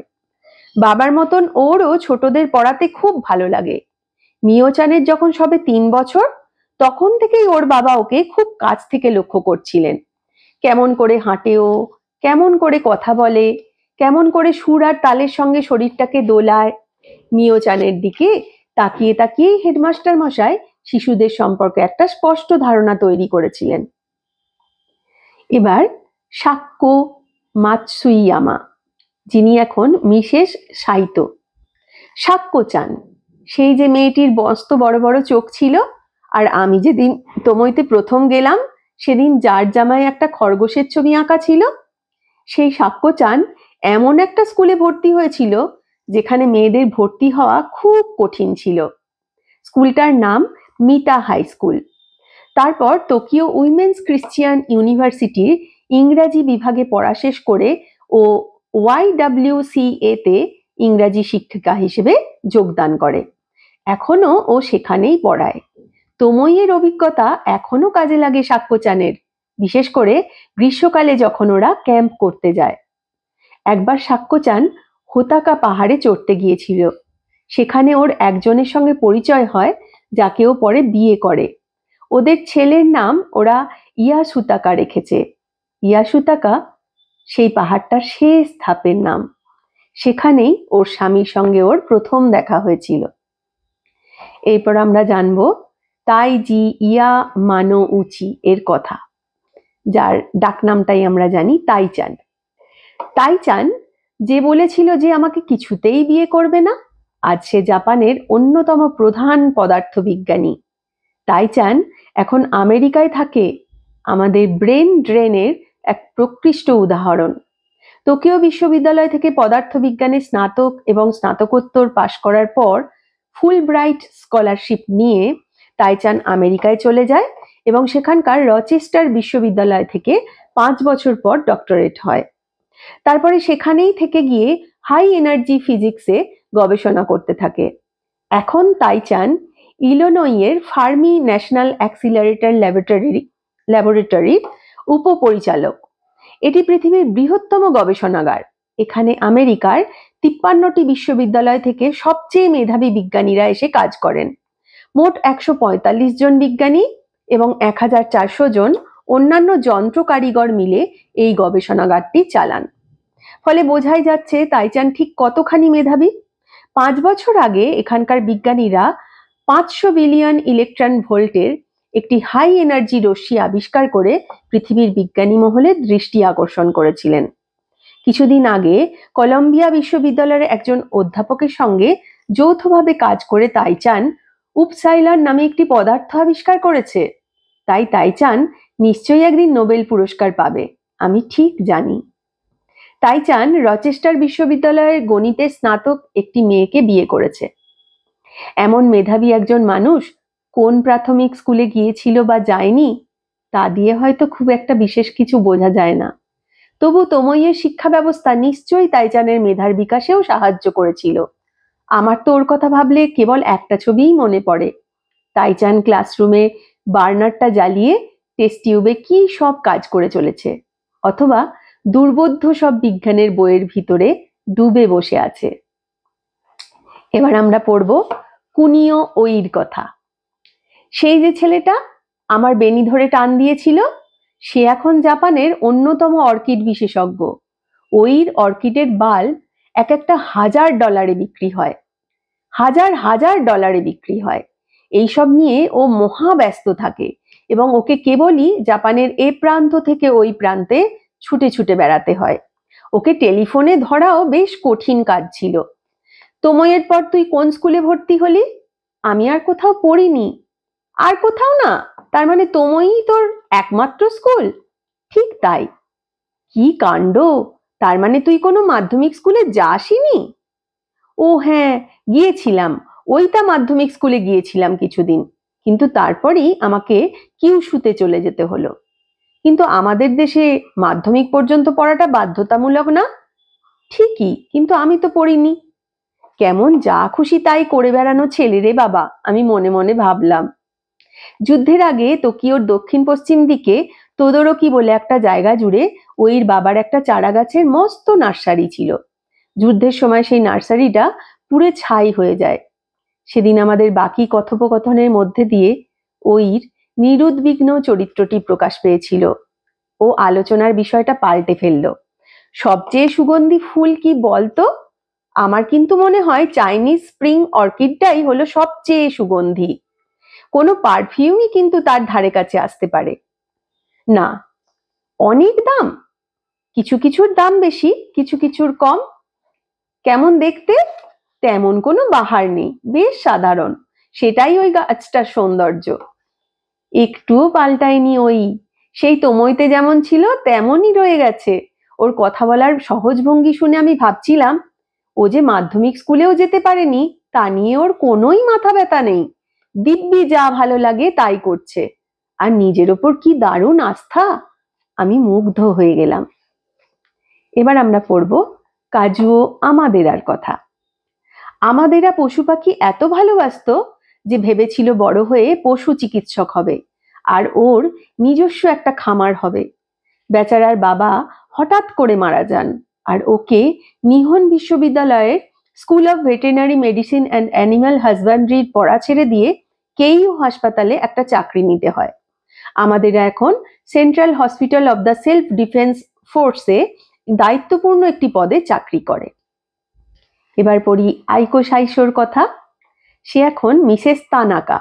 বাবার মতন ওরও ছোটদের পড়াতে খুব ভালো লাগে। মিও চানের যখন সবে 3 বছর, তখন থেকেই ওর বাবা ওকে খুব কাছ থেকে লক্ষ্য করছিলেন। কেমন করে হাঁটে ও, কেমন করে কথা বলে, কেমন করে সুর আর তালের সঙ্গে শরীরটাকে দোলায়। মিও চানের দিকে তাকিয়ে তাকিয়েই হেডমাস্টার মশাই শিশুদের সম্পর্কে একটা স্পষ্ট ধারণা তৈরি করেছিলেন। এবার সাক্কো মাতসুইয়ামা, যিনি এখন মিসেস সাইতো। সাক্কো চান, সেই যে মেয়েটির মস্ত বড় বড় চোখ ছিল, আর আমি যেদিন তোমইতে প্রথম গেলাম সেদিন যার জামায় একটা খরগোশের ছবি আঁকা ছিল, সেই সাক্কো চান এমন একটা স্কুলে ভর্তি হয়েছিল যেখানে মেয়েদের ভর্তি হওয়া খুব কঠিন ছিল। স্কুলটার নাম মিতা হাই স্কুল। তারপর টোকিও উইমেন্স ক্রিশ্চিয়ান ইউনিভার্সিটির ইংরাজি বিভাগে পড়া শেষ করে ও YWCA তে ইংরাজি শিক্ষিকা হিসেবে যোগদান করে। এখনো ও সেখানেই পড়ায়। তোমইয়ের অভিজ্ঞতা এখনো কাজে লাগে সাক্কো চানের, বিশেষ করে গ্রীষ্মকালে যখন ওরা ক্যাম্প করতে যায়। একবার সাক্কো চান হোতাকা পাহাড়ে চড়তে গিয়েছিল। সেখানে ওর একজনের সঙ্গে পরিচয় হয়, যাকে ও পরে বিয়ে করে। ওদের ছেলের নাম ওরা ইয়াসুতাকা রেখেছে। ইয়াসুতাকা সেই পাহাড়টার শেষ ধাপের নাম। সেখানেই ওর স্বামীর সঙ্গে ওর প্রথম দেখা হয়েছিল। এরপর আমরা জানবো তাইজি ইয়া মানো উচি এর কথা, যার ডাকনামটাই আমরা জানি তাইচান। তাইচান যে বলেছিল যে আমাকে কিছুতেই বিয়ে করবে না, আজ সে জাপানের অন্যতম প্রধান পদার্থবিজ্ঞানী। তাইচান এখন আমেরিকায় থাকে, আমাদের ব্রেন ড্রেনের এক প্রকৃষ্ট উদাহরণ। টোকিও বিশ্ববিদ্যালয় থেকে পদার্থবিজ্ঞানে স্নাতক এবং স্নাতকোত্তর পাশ করার পর ফুলব্রাইট স্কলারশিপ নিয়ে তাইচান আমেরিকায় চলে যায় এবং সেখানকার রচেস্টার বিশ্ববিদ্যালয় থেকে 5 বছর পর ডক্টরেট হয়। তারপরে সেখানেই থেকে গিয়ে হাই এনার্জি ফিজিক্সে গবেষণা করতে থাকে। এখন তাইচান ইলিনয়ের ফার্মি ন্যাশনাল অ্যাক্সিলারেটর ল্যাবরেটরির উপপরিচালক। এটি পৃথিবীর বৃহত্তম গবেষণাগার। এখানে আমেরিকার 53টি বিশ্ববিদ্যালয় থেকে সবচেয়ে মেধাবী বিজ্ঞানীরা এসে কাজ করেন। মোট 145 জন বিজ্ঞানী এবং 1400 জন অন্যান্য যন্ত্র কারিগর মিলে এই গবেষণাগারটি চালান। ফলে বোঝাই যাচ্ছে তাইচান ঠিক কতখানি মেধাবী। 5 বছর আগে এখানকার বিজ্ঞানীরা 500 বিলিয়ন ইলেকট্রন ভোল্টের একটি হাই এনার্জি রশ্মি আবিষ্কার করে পৃথিবীর বিজ্ঞানী মহলের দৃষ্টি আকর্ষণ করেছিলেন। কিছুদিন আগে কলম্বিয়া বিশ্ববিদ্যালয়ের একজন অধ্যাপকের সঙ্গে যৌথভাবে কাজ করে তাইচান উপসাইলার নামে একটি পদার্থ আবিষ্কার করেছে। তাই তাইচান নিশ্চয়ই একদিন নোবেল পুরস্কার পাবে, আমি ঠিক জানি। তাইচান রচেস্টার বিশ্ববিদ্যালয়ের গণিতের স্নাতক একটি মেয়েকে বিয়ে করেছে। এমন মেধাবী একজন মানুষ কোন প্রাথমিক স্কুলে গিয়েছিল বা যায়নি, তা দিয়ে হয়তো খুব একটা বিশেষ কিছু বোঝা যায় না। তবু তোমইয়ের শিক্ষা ব্যবস্থা নিশ্চয়ই তাইচানের মেধার বিকাশেও সাহায্য করেছিল। আমার তো ওর কথা ভাবলে কেবল একটা ছবিই মনে পড়ে। তাইচান ক্লাসরুমে বার্নারটা জ্বালিয়ে টেস্ট টিউবে কি সব কাজ করে চলেছে, অথবা দুর্বোধ্য সব বিজ্ঞানের বইয়ের ভিতরে ডুবে বসে আছে। এবার আমরা পড়ব কুনিও ওইর কথা। সেই যে ছেলেটা আমার বেনি ধরে টান দিয়েছিল, সে এখন জাপানের অন্যতম অর্কিড বিশেষজ্ঞ। ওইর অর্কিডের বাল্ব এক একটা $1000 বিক্রি হয়, $1000 বিক্রি হয়। এইসব নিয়ে ও মহা ব্যস্ত থাকে এবং ওকে কেবলই জাপানের এ প্রান্ত থেকে ওই প্রান্তে ছুটে ছুটে বেড়াতে হয়। ওকে টেলিফোনে ধরাও বেশ কঠিন কাজ ছিল। তোময়ের পর তুই কোন স্কুলে ভর্তি হলি? আমি আর কোথাও পড়িনি। আর কোথাও না? তার মানে তোময়ই তোর একমাত্র স্কুল? ঠিক তাই। কি কাণ্ড! তার মানে তুই কোনো মাধ্যমিক স্কুলে যাসনি? ও হ্যাঁ, গিয়েছিলাম। ওইটা মাধ্যমিক স্কুলে গিয়েছিলাম কিছুদিন, কিন্তু তারপরই আমাকে কিউশুতে চলে যেতে হলো। কিন্তু আমাদের দেশে মাধ্যমিক পর্যন্ত পড়াটা বাধ্যতামূলক না? ঠিকই, কিন্তু আমি তো পড়িনি। কেমন যা খুশি তাই করে বেড়ানো ছেলে রে বাবা, আমি মনে মনে ভাবলাম। যুদ্ধের আগে টোকিওর দক্ষিণ পশ্চিম দিকে তোদোরকি বলে একটা জায়গা জুড়ে ওইর বাবার একটা চারা গাছের মস্ত নার্সারি ছিল। যুদ্ধের সময় সেই নার্সারিটা পুড়ে ছাই হয়ে যায়। সেদিন আমাদের বাকি কথোপকথনের মধ্যে দিয়ে ওইর নিরুদ্বিগ্ন চরিত্রটি প্রকাশ পেয়েছিল। ও আলোচনার বিষয়টা পাল্টে ফেলল। সবচেয়ে সুগন্ধি ফুল কি বলতো? আমার কিন্তু মনে হয় চাইনিজ স্প্রিং অর্কিডটাই হলো সবচেয়ে সুগন্ধি। কোনো পারফিউমই কিন্তু তার ধারে কাছে আসতে পারে না। অনেক দাম, কিছু কিছুর দাম বেশি, কিছু কিছুর কম। কেমন দেখতে? তেমন কোনো বাহার নেই, বেশ সাধারণ। সেটাই ওই গাছটার সৌন্দর্য। একটুও পাল্টায়নি ওই। সেই তোমইতে যেমন ছিল তেমনই রয়ে গেছে। ওর কথা বলার সহজ ভঙ্গি শুনে আমি ভাবছিলাম, ও যে মাধ্যমিক স্কুলেও যেতে পারেনি তা নিয়ে ওর কোনোই মাথা ব্যথা নেই। দিব্যি যা ভালো লাগে তাই করছে। আর নিজের ওপর কি দারুণ আস্থা! আমি মুগ্ধ হয়ে গেলাম। এবার আমরা পড়ব কাজুও আমাদেরার কথা। আমাদেরা পশু পাখি এত ভালোবাসতো যে ভেবেছিল বড় হয়ে পশু চিকিৎসক হবে আর ওর নিজস্ব একটা খামার হবে। বেচারার বাবা হঠাৎ করে মারা যান আর ওকে নিহন বিশ্ববিদ্যালয়ের school of veterinary medicine and animal হাজব্যান্ড্রির পড়া ছেড়ে দিয়ে কেইও হাসপাতালে একটা চাকরি নিতে হয়। আমাদের এখন central hospital of the self defence ফোর্সে দায়িত্বপূর্ণ একটি পদে চাকরি করে। এবার পড়ি আইকো সাইশোর কথা। সে এখন মিসেস তানাকা।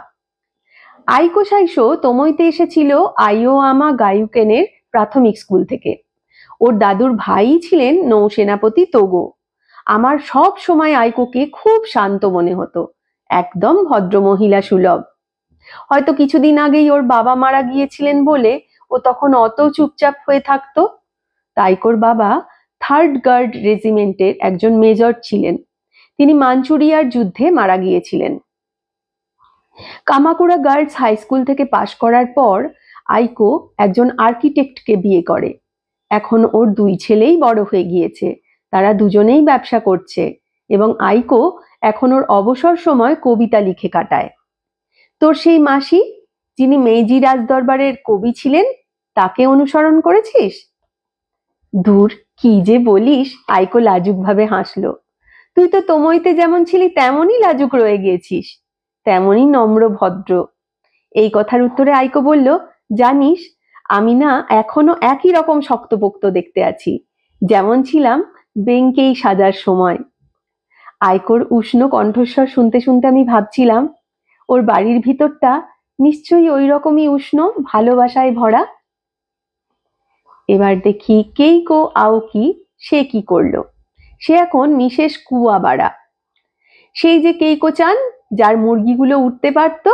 আইকো সাইশো তোমইতে এসেছিল আইওয়ামা গায়ুকেনের প্রাথমিক স্কুল থেকে। ওর দাদুর ভাই ছিলেন নৌসেনাপতি তোগো। আমার সব সময় আইকোকে খুব শান্ত মনে হতো, একদম ভদ্রমহিলা সুলভ। হয়তো কিছুদিন আগেই ওর বাবা মারা গিয়েছিলেন বলে ও তখন অত চুপচাপ হয়ে থাকতো। তাইকোর বাবা 3rd গার্ড রেজিমেন্টের একজন মেজর ছিলেন। তিনি মাঞ্চুরিয়ার যুদ্ধে মারা গিয়েছিলেন। কামাকুড়া গার্লস হাই স্কুল থেকে পাশ করার পর আইকো একজন আর্কিটেক্টকে বিয়ে করে। এখন ওর 2 ছেলেই বড় হয়ে গিয়েছে, তারা দুজনেই ব্যবসা করছে এবং আইকো এখন ওর অবসর সময় কবিতা লিখে কাটায়। তোর সেই মাসি যিনি মেইজি রাজদরবারের কবি ছিলেন, তাকে অনুসরণ করেছিস? দূর, কি যে বলিস! আইকো লাজুক ভাবে হাসলো। তুই তো তোমইতে যেমন ছিলি তেমনই লাজুক রয়ে গিয়েছিস, তেমনই নম্র ভদ্র। এই কথার উত্তরে আইকো বলল, জানিস আমি না এখনো একই রকম শক্তপোক্ত দেখতে আছি, যেমন ছিলাম বেঙ্কেই সাজার সময়। আইকোর উষ্ণ কণ্ঠস্বর শুনতে শুনতে আমি ভাবছিলাম, ওর বাড়ির ভিতরটা নিশ্চয়ই ওই রকমই উষ্ণ, ভালোবাসায় ভরা। এবার দেখি কেইকো আওকি সে কি করলো। সে এখন মিসেস কুয়াবারা। সেই যে কেইকো চান, যার মুরগিগুলো উঠতে পারতো,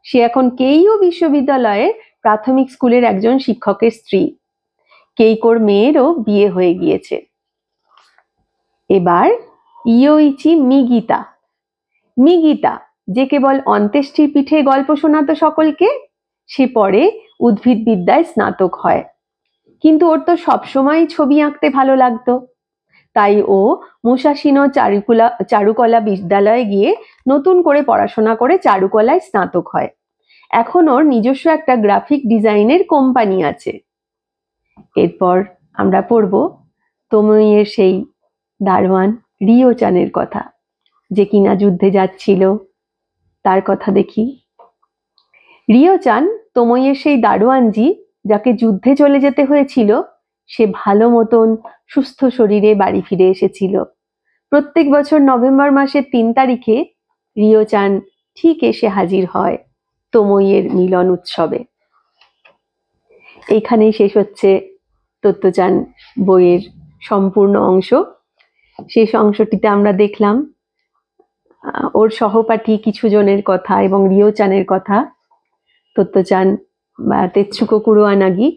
সে এখন কেইও বিশ্ববিদ্যালয়ের প্রাথমিক স্কুলের একজন শিক্ষকের স্ত্রী। কেইকোর মেয়েরও বিয়ে হয়ে গিয়েছে। এবার ইয়োইচি মিগিতা। মিগিতা যে কেবল অন্ত্যেষ্টির পিঠে গল্প শোনাতো সকলকে, সে পরে উদ্ভিদবিদ্যায় স্নাতক হয়। কিন্তু ওর তো সবসময় ছবি আঁকতে ভালো লাগতো, তাই ও মুসাশিনো চারুকলা বিদ্যালয়ে গিয়ে নতুন করে পড়াশোনা করে চারুকলায় স্নাতক হয়। এখন ওর নিজস্ব একটা গ্রাফিক ডিজাইনের কোম্পানি আছে। এরপর আমরা পড়ব তমইয়ের সেই দারোয়ান রিও চানের কথা, যে কিনা যুদ্ধে যাচ্ছিল, তার কথা দেখি। রিও চান তমইয়ের সেই দারোয়ানজি, যাকে যুদ্ধে চলে যেতে হয়েছিল, সে ভালো মতন সুস্থ শরীরে বাড়ি ফিরে এসেছিল। প্রত্যেক বছর নভেম্বর মাসের 3 তারিখে রিও চান ঠিক এসে হাজির হয় তমইয়ের মিলন উৎসবে। এইখানেই শেষ হচ্ছে তত্ত্বচান বইয়ের সম্পূর্ণ অংশ। শেষ অংশটিতে আমরা দেখলাম ওর সহপাঠী কিছু জনের কথা এবং রিও চানের কথা তত্ত্বচান বা তেতসুকো কুরোয়ানাগি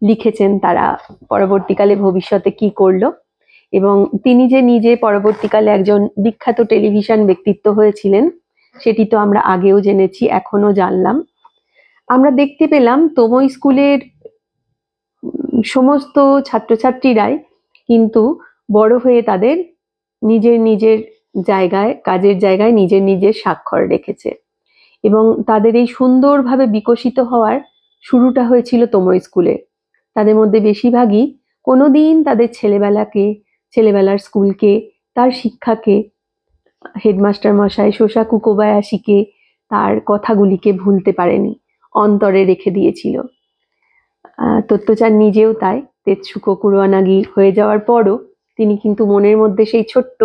লিখেছেন, তারা পরবর্তীকালে ভবিষ্যতে কি করলো, এবং তিনি যে নিজে পরবর্তীকালে একজন বিখ্যাত টেলিভিশন ব্যক্তিত্ব হয়েছিলেন সেটি তো আমরা আগেও জেনেছি, এখনো জানলাম। আমরা দেখতে পেলাম তমই স্কুলের সমস্ত ছাত্রছাত্রীরাই কিন্তু বড় হয়ে তাদের নিজের নিজের জায়গায়, কাজের জায়গায় নিজের নিজের স্বাক্ষর রেখেছে, এবং তাদের এই সুন্দরভাবে বিকশিত হওয়ার শুরুটা হয়েছিল তমই স্কুলে। তাদের মধ্যে বেশিরভাগই কোনোদিন তাদের ছেলেবেলার স্কুলকে, তার শিক্ষাকে, হেডমাস্টার মশাই শোসাকু কোবায়াশিকে, তার কথাগুলিকে ভুলতে পারেনি, অন্তরে রেখে দিয়েছিল। তত্ত্বচান নিজেও তাই। তেতসুকো কুরোয়ানাগি হয়ে যাওয়ার পরও তিনি কিন্তু মনের মধ্যে সেই ছোট্ট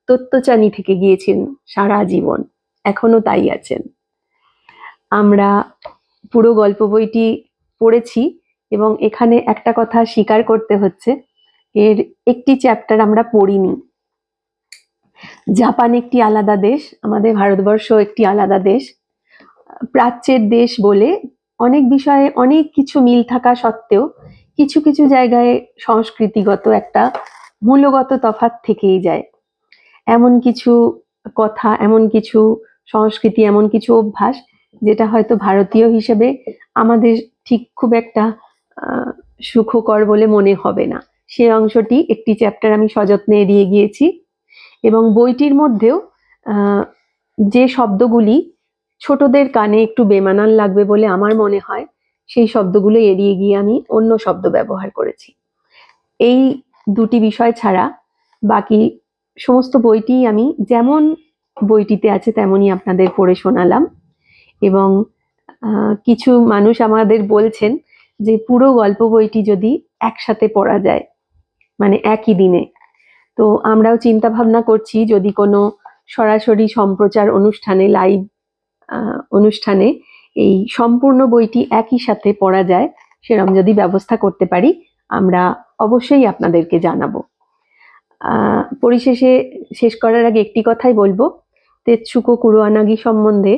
তত্ত্বচানই থেকে গিয়েছেন সারা জীবন, এখনো তাই আছেন। আমরা পুরো গল্প বইটি পড়েছি এবং এখানে একটা কথা স্বীকার করতে হচ্ছে, এর একটি চ্যাপ্টার আমরা পড়িনি। জাপান একটি আলাদা দেশ, আমাদের ভারতবর্ষ একটি আলাদা দেশ, প্রাচ্যের দেশ বলে অনেক বিষয়ে অনেক কিছু মিল থাকা সত্ত্বেও কিছু কিছু জায়গায় সংস্কৃতিগত একটা মূলগত তফাৎ থেকেই যায়। এমন কিছু কথা, এমন কিছু সংস্কৃতি, এমন কিছু অভ্যাস যেটা হয়তো ভারতীয় হিসেবে আমাদের ঠিক খুব একটা সুখকর বলে মনে হবে না। সেই অংশটি একটি চ্যাপ্টার আমি সযত্নে এড়িয়ে গিয়েছি, এবং বইটির মধ্যেও যে শব্দগুলি ছোটদের কানে একটু বেমানান লাগবে বলে আমার মনে হয়, সেই শব্দগুলো এড়িয়ে গিয়ে আমি অন্য শব্দ ব্যবহার করেছি। এই দুটি বিষয় ছাড়া বাকি সমস্ত বইটি আমি যেমন বইটিতে আছে তেমনই আপনাদের পড়ে শোনালাম। এবং কিছু মানুষ আমাদের বলছেন যে পুরো গল্প বইটি যদি একসাথে পড়া যায়, মানে একই দিনে, তো আমরাও চিন্তা ভাবনা করছি যদি কোনো সরাসরি সম্প্রচার অনুষ্ঠানে, লাইভ অনুষ্ঠানে এই সম্পূর্ণ বইটি একই সাথে পড়া যায়, সেরকম যদি ব্যবস্থা করতে পারি আমরা অবশ্যই আপনাদেরকে জানাবো। পরিশেষে শেষ করার আগে একটি কথাই বলবো, তেতসুকো কুরোয়ানাগি সম্বন্ধে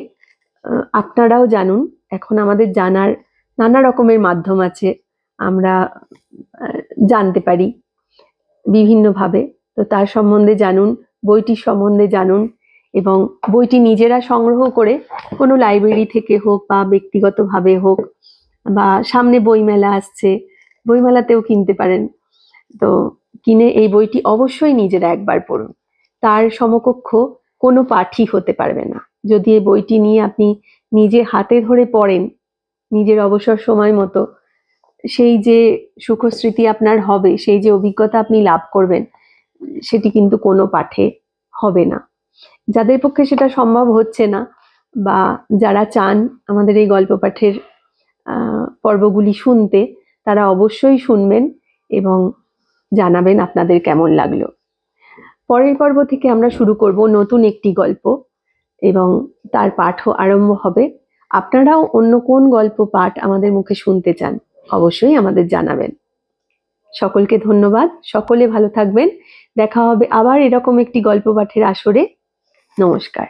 আপনারাও জানুন। এখন আমাদের জানার নানা রকমের মাধ্যম আছে, আমরা জানতে পারি বিভিন্নভাবে। তো তার সম্বন্ধে জানুন, বইটির সম্বন্ধে জানুন, এবং বইটি নিজেরা সংগ্রহ করে কোনো লাইব্রেরি থেকে হোক বা ব্যক্তিগতভাবে হোক, বা সামনে বইমেলা আসছে, বইমেলাতেও কিনতে পারেন, তো কিনে এই বইটি অবশ্যই নিজেরা একবার পড়ুন। তার সমকক্ষ কোনো পাঠই হতে পারবে না। যদি এই বইটি নিয়ে আপনি নিজে হাতে ধরে পড়েন নিজের অবসর সময় মতো, সেই যে সুখস্মৃতি আপনার হবে, সেই যে অভিজ্ঞতা আপনি লাভ করবেন, সেটি কিন্তু কোনো পাঠে হবে না। যাদের পক্ষে সেটা সম্ভব হচ্ছে না, বা যারা চান আমাদের এই গল্প পাঠের পর্বগুলি শুনতে, তারা অবশ্যই শুনবেন এবং জানাবেন আপনাদের কেমন লাগলো। পরের পর্ব থেকে আমরা শুরু করব নতুন একটি গল্প, এবং তার পাঠও আরম্ভ হবে। আপনারাও অন্য কোন গল্প পাঠ আমাদের মুখে শুনতে চান অবশ্যই আমাদের জানাবেন। সকলকে ধন্যবাদ, সকলে ভালো থাকবেন। দেখা হবে আবার এরকম একটি গল্প পাঠের আসরে। নমস্কার।